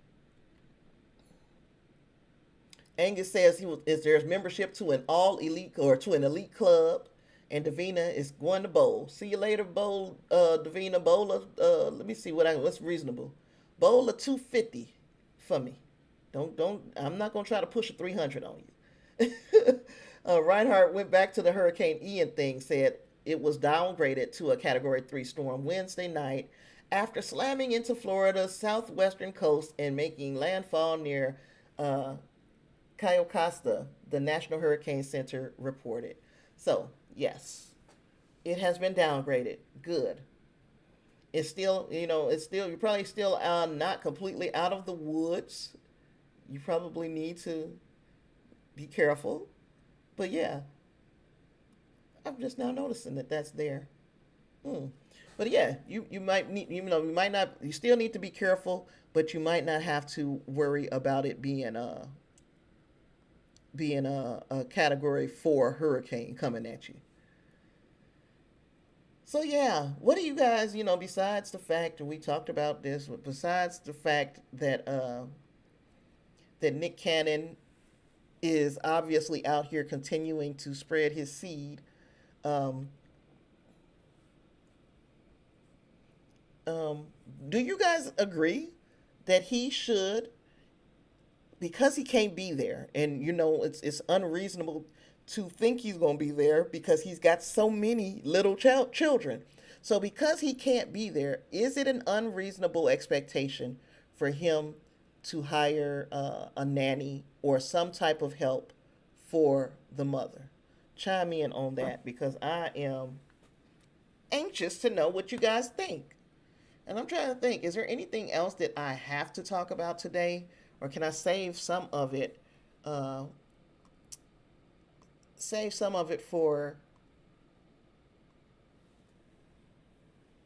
Angus says is there's membership to an all elite or to an elite club, and Davina is going to bowl. See you later, bowl. Davina, bowl of. Let me see what's reasonable. Bowl of 250 for me. Don't. I'm not gonna try to push a 300 on you. Reinhardt went back to the Hurricane Ian thing, said it was downgraded to a Category 3 storm Wednesday night after slamming into Florida's southwestern coast and making landfall near Cayo Costa, the National Hurricane Center reported. So, yes, it has been downgraded. Good. It's still, you're probably still not completely out of the woods. You probably need to be careful. But yeah, I'm just now noticing that that's there. Hmm. But yeah, you might need, you might not, you still need to be careful, but you might not have to worry about it being a Category 4 hurricane coming at you. So yeah, what do you guys, besides the fact, and we talked about this, besides the fact that Nick Cannon is obviously out here continuing to spread his seed, um, um, do you guys agree that he should, because he can't be there, and it's unreasonable to think he's going to be there because he's got so many little children. So because he can't be there, is it an unreasonable expectation for him to hire a nanny or some type of help for the mother? Chime in on that because I am anxious to know what you guys think. And I'm trying to think, is there anything else that I have to talk about today? Or can I save some of it? Save some of it for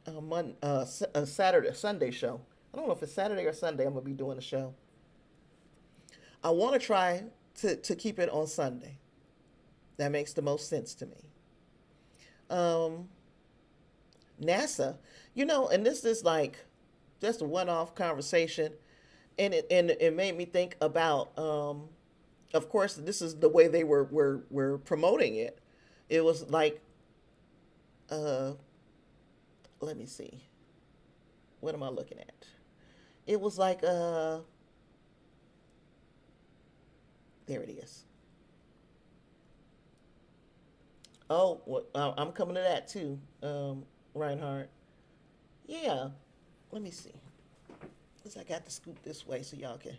a Saturday, a Sunday show. I don't know if it's Saturday or Sunday. I'm gonna be doing a show. I want to try to keep it on Sunday. That makes the most sense to me. Um, NASA, and this is like just a one-off conversation, and it made me think about. Of course, this is the way they were promoting it. It was like, uh, let me see, what am I looking at? It was like, there it is. Oh, well, I'm coming to that too, Reinhardt. Yeah, let me see. Cause I got to scoot this way so y'all can.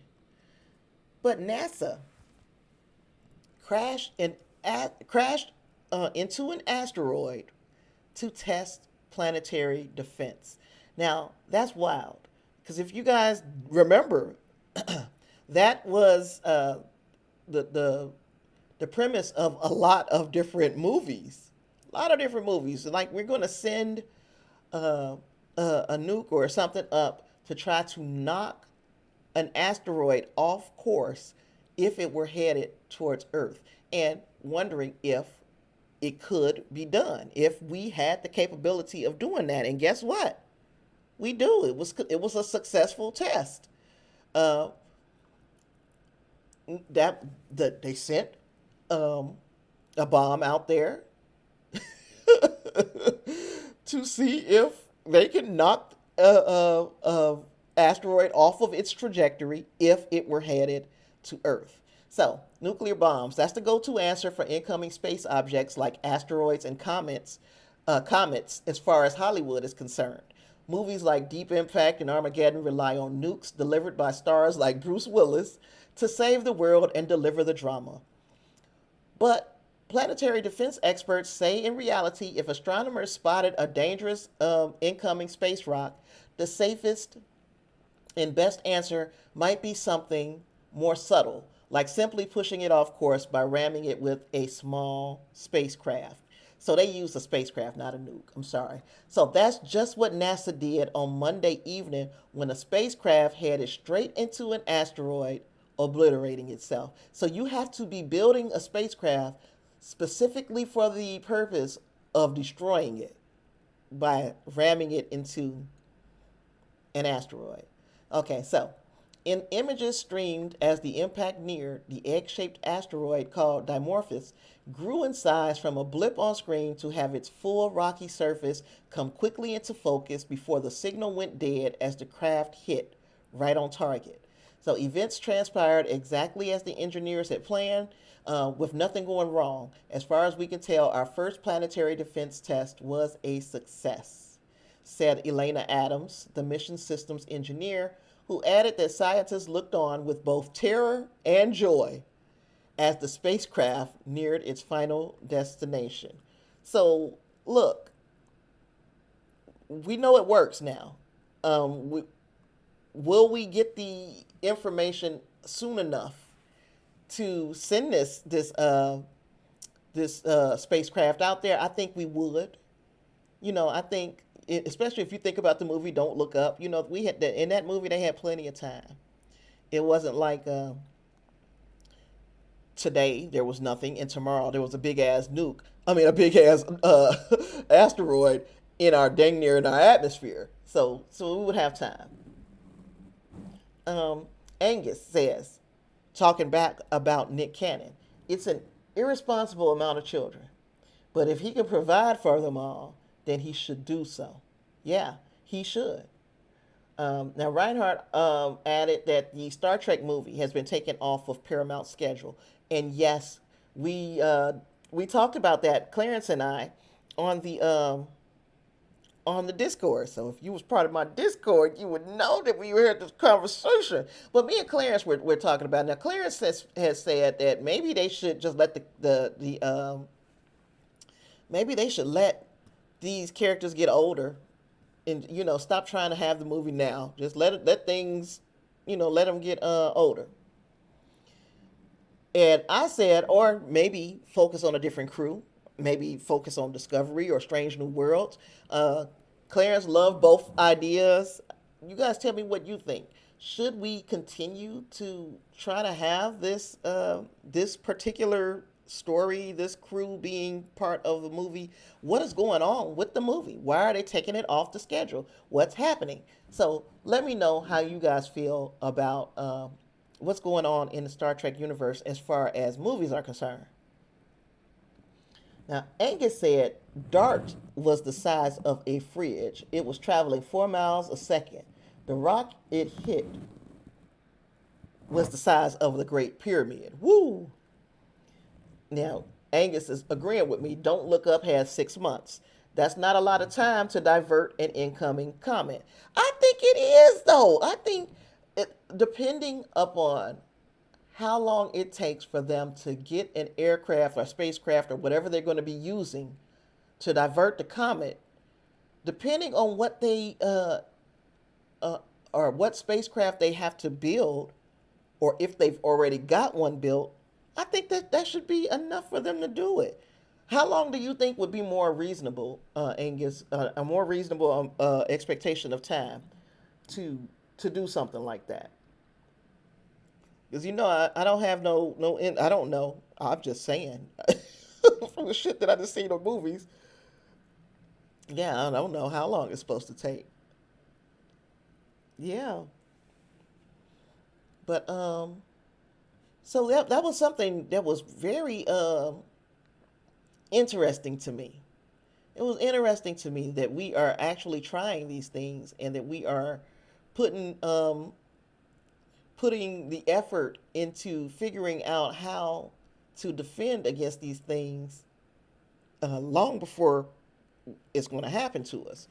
But NASA crashed into an asteroid to test planetary defense. Now that's wild because if you guys remember, that was the the premise of a lot of different movies. A lot of different movies. Like we're going to send uh, a nuke or something up to try to knock an asteroid off course if it were headed towards Earth, and wondering if it could be done, if we had the capability of doing that. And guess what? We do. It was a successful test. Uh, they sent um, a bomb out there to see if they can knock a asteroid off of its trajectory if it were headed to Earth. So, nuclear bombs, that's the go-to answer for incoming space objects like asteroids and comets as far as Hollywood is concerned. Movies like Deep Impact and Armageddon rely on nukes delivered by stars like Bruce Willis to save the world and deliver the drama. But planetary defense experts say in reality, if astronomers spotted a dangerous incoming space rock, the safest and best answer might be something more subtle, like simply pushing it off course by ramming it with a small spacecraft. So they used a spacecraft, not a nuke. I'm sorry. So that's just what NASA did on Monday evening when a spacecraft headed straight into an asteroid, obliterating itself. So you have to be building a spacecraft specifically for the purpose of destroying it by ramming it into an asteroid. Okay, so in images streamed as the impact neared, the egg-shaped asteroid called Dimorphos grew in size from a blip on screen to have its full rocky surface come quickly into focus before the signal went dead as the craft hit right on target. So events transpired exactly as the engineers had planned, with nothing going wrong. As far as we can tell, our first planetary defense test was a success, said Elena Adams, the mission systems engineer, who added that scientists looked on with both terror and joy as the spacecraft neared its final destination. So, look, we know it works now. Will we get the information soon enough to send this spacecraft out there? I think we would. I think, especially if you think about the movie Don't Look Up. We had in that movie they had plenty of time. It wasn't like today there was nothing, and tomorrow there was a big ass nuke. I mean, a big ass asteroid in our dang near in our atmosphere. So we would have time. Angus says, talking back about Nick Cannon, it's an irresponsible amount of children, but if he can provide for them all, then he should do so. Yeah, he should. Now, Reinhardt added that the Star Trek movie has been taken off of Paramount's schedule. And yes, we talked about that, Clarence and I, on the Discord. So if you was part of my Discord, you would know that we had this conversation. But me and Clarence we're talking about now. Clarence has said that maybe they should just let maybe they should let these characters get older, and stop trying to have the movie now. Just let things, let them get older. And I said, or maybe focus on a different crew, maybe focus on Discovery or Strange New Worlds. Clarence loved both ideas. You guys tell me what you think. Should we continue to try to have this particular story, this crew being part of the movie? What is going on with the movie? Why are they taking it off the schedule? What's happening? So let me know how you guys feel about what's going on in the Star Trek universe as far as movies are concerned. Now, Angus said DART was the size of a fridge. It was traveling 4 miles a second. The rock it hit was the size of the Great Pyramid. Woo! Now, Angus is agreeing with me. Don't Look Up has 6 months. That's not a lot of time to divert an incoming comment. I think it is, though. I think depending upon how long it takes for them to get an aircraft or spacecraft or whatever they're going to be using to divert the comet, depending on what they or what spacecraft they have to build, or if they've already got one built, I think that should be enough for them to do it. How long do you think would be more reasonable, Angus, a more reasonable expectation of time to to do something like that. Because I don't have I don't know. I'm just saying from the shit that I just seen on movies. Yeah, I don't know how long it's supposed to take. Yeah, but so that was something that was very interesting to me. It was interesting to me that we are actually trying these things and that we are putting putting the effort into figuring out how to defend against these things long before it's going to happen to us.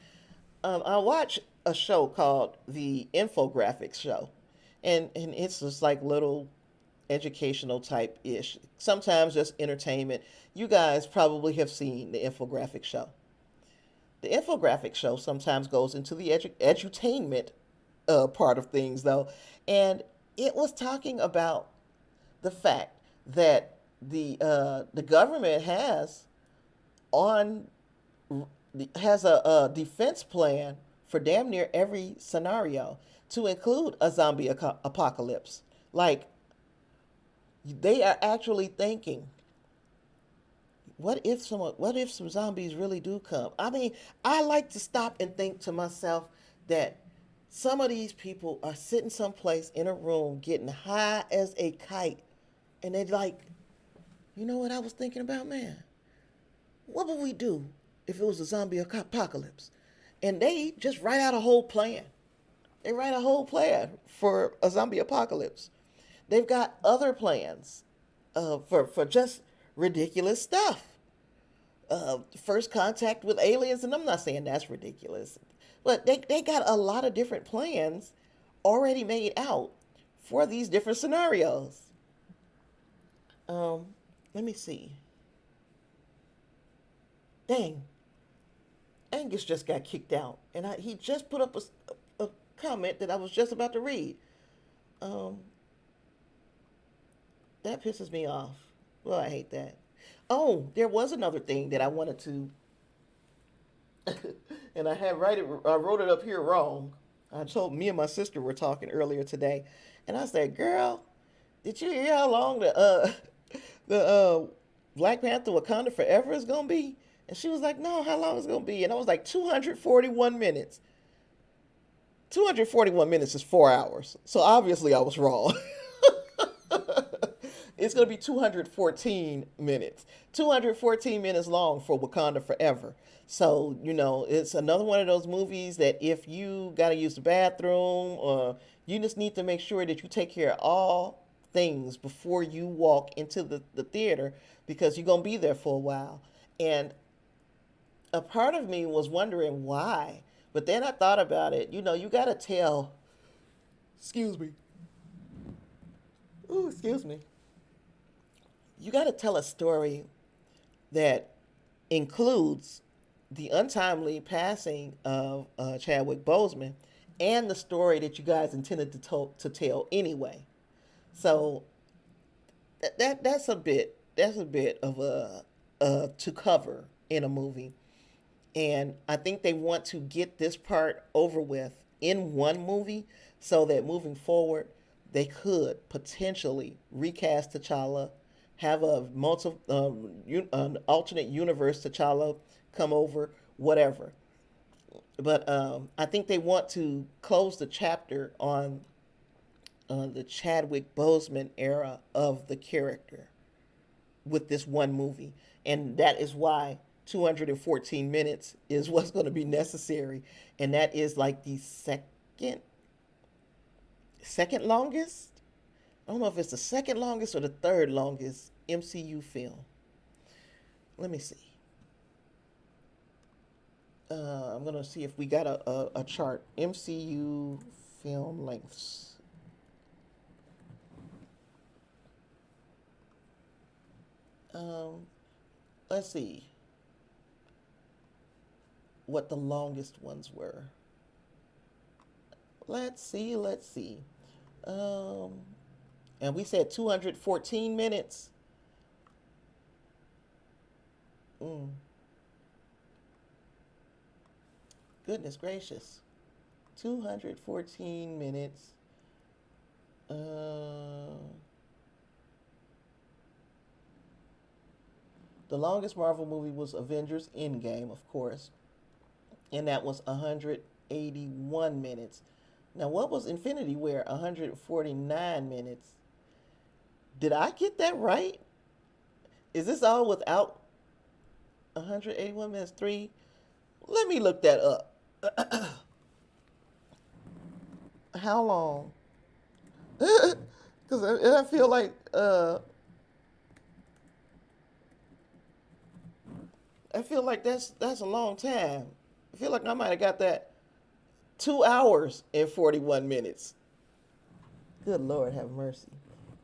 I watch a show called the Infographics Show, and it's just like little educational type ish. Sometimes just entertainment. You guys probably have seen the Infographic Show. The Infographic Show sometimes goes into the edutainment part of things, though, and it was talking about the fact that the government on has a defense plan for damn near every scenario to include a zombie apocalypse. Like they are actually thinking, what if some zombies really do come? I mean, I like to stop and think to myself that some of these people are sitting someplace in a room getting high as a kite, and they're like, you know what I was thinking about, man? What would we do if it was a zombie apocalypse? And they just write out a whole plan. They write a whole plan for a zombie apocalypse. They've got other plans for just ridiculous stuff. First contact with aliens, and I'm not saying that's ridiculous, but they got a lot of different plans already made out for these different scenarios. Um, Let me see. Dang, Angus just got kicked out, and he just put up a comment that I was just about to read. Um, that pisses me off. Well, I hate that. Oh, there was another thing that I wanted to, and I wrote it up here wrong. I told me and my sister were talking earlier today, and I said, "Girl, did you hear how long the Black Panther Wakanda Forever is gonna be?" And she was like, "No, how long is it gonna be?" And I was like, 241 minutes. 241 minutes is 4 hours. So obviously I was wrong. It's going to be 214 minutes. 214 minutes long for Wakanda Forever. So, it's another one of those movies that if you got to use the bathroom or you just need to make sure that you take care of all things before you walk into the theater because you're going to be there for a while. And a part of me was wondering why. But then I thought about it. You got to tell, excuse me. Ooh, excuse me. You got to tell a story that includes the untimely passing of Chadwick Boseman and the story that you guys intended to tell anyway. So that's a bit of a to cover in a movie, and I think they want to get this part over with in one movie so that moving forward they could potentially recast T'Challa, have an alternate universe T'Challa come over, whatever. But I think they want to close the chapter on the Chadwick Boseman era of the character with this one movie, and that is why 214 minutes is what's going to be necessary, and that is like the second longest. I don't know if it's the second longest or the third longest MCU film. Let me see. I'm gonna see if we got a chart. MCU film lengths. Um, let's see what the longest ones were. Let's see. Let's see. Um, and we said 214 minutes. Mm, Goodness gracious. 214 minutes. The longest Marvel movie was Avengers Endgame, of course, and that was 181 minutes. Now, what was Infinity War? 149 minutes. Did I get that right? Is this all without 181 minutes? Three? Let me look that up. How long? Because I feel like that's a long time. I feel like I might have got that 2 hours and 41 minutes. Good Lord, have mercy.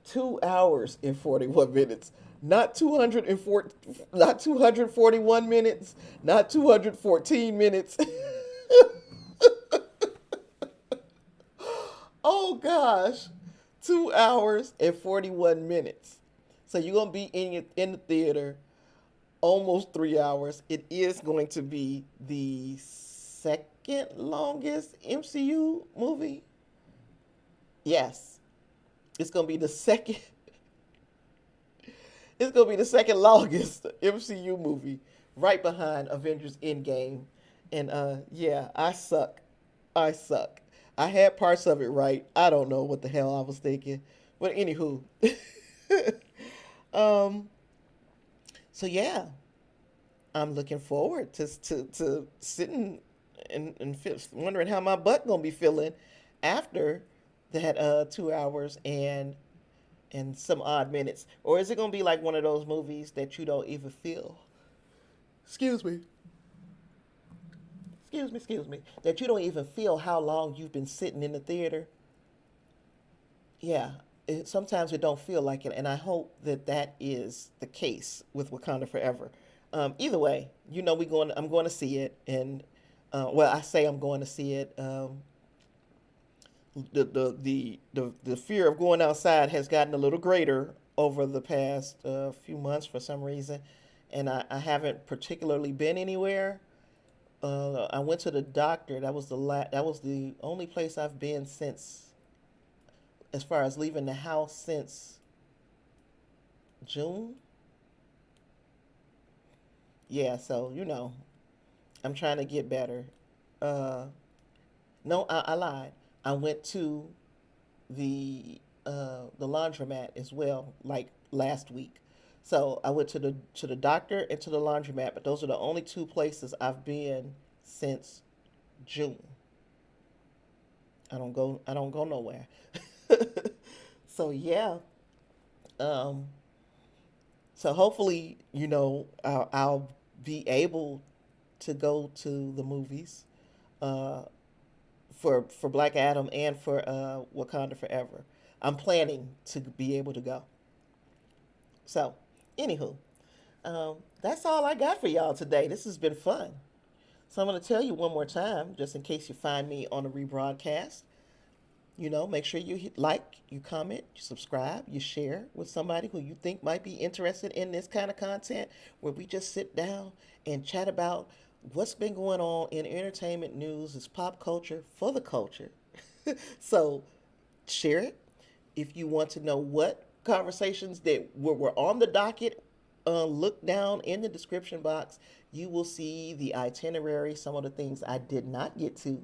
2 hours and 41 minutes. Not 204, not 241 minutes, not 214 minutes. Oh gosh. 2 hours and 41 minutes. So you're gonna be in the theater almost 3 hours. It is going to be the second longest MCU movie. Yes. It's gonna be the second it's gonna be the second longest MCU movie, right behind Avengers Endgame. And yeah, I suck. I suck. I had parts of it right. I don't know what the hell I was thinking. But anywho. um so yeah, I'm looking forward to sitting and wondering how my butt gonna be feeling after that 2 hours and some odd minutes. Or is it gonna be like one of those movies that you don't even feel? Excuse me. Excuse me. That you don't even feel how long you've been sitting in the theater. Yeah, sometimes it don't feel like it, and I hope that that is the case with Wakanda Forever. Either way, I'm going to see it, and well, I say I'm going to see it. The fear of going outside has gotten a little greater over the past few months for some reason, and I haven't particularly been anywhere. I went to the doctor. That was the only place I've been since, as far as leaving the house, since June. Yeah, so I'm trying to get better. Uh, no, I lied. I went to the laundromat as well, like last week. So I went to the doctor and to the laundromat, but those are the only two places I've been since June. I don't go nowhere. So yeah. Um so hopefully, I'll be able to go to the movies uh for Black Adam and for Wakanda Forever. I'm planning to be able to go. So, anywho, that's all I got for y'all today. This has been fun. So I'm going to tell you one more time, just in case you find me on a rebroadcast. Make sure you like, you comment, you subscribe, you share with somebody who you think might be interested in this kind of content, where we just sit down and chat about what's been going on in entertainment news, is pop culture for the culture. So share it. If you want to know what conversations that were on the docket, look down in the description box. You will see the itinerary, some of the things I did not get to,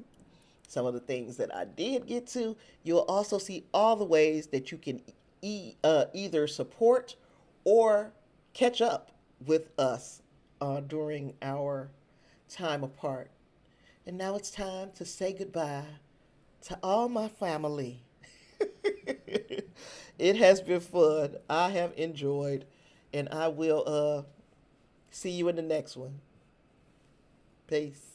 some of the things that I did get to. You'll also see all the ways that you can either support or catch up with us during our time apart. And now it's time to say goodbye to all my family. It has been fun. I have enjoyed, and I will see you in the next one. Peace.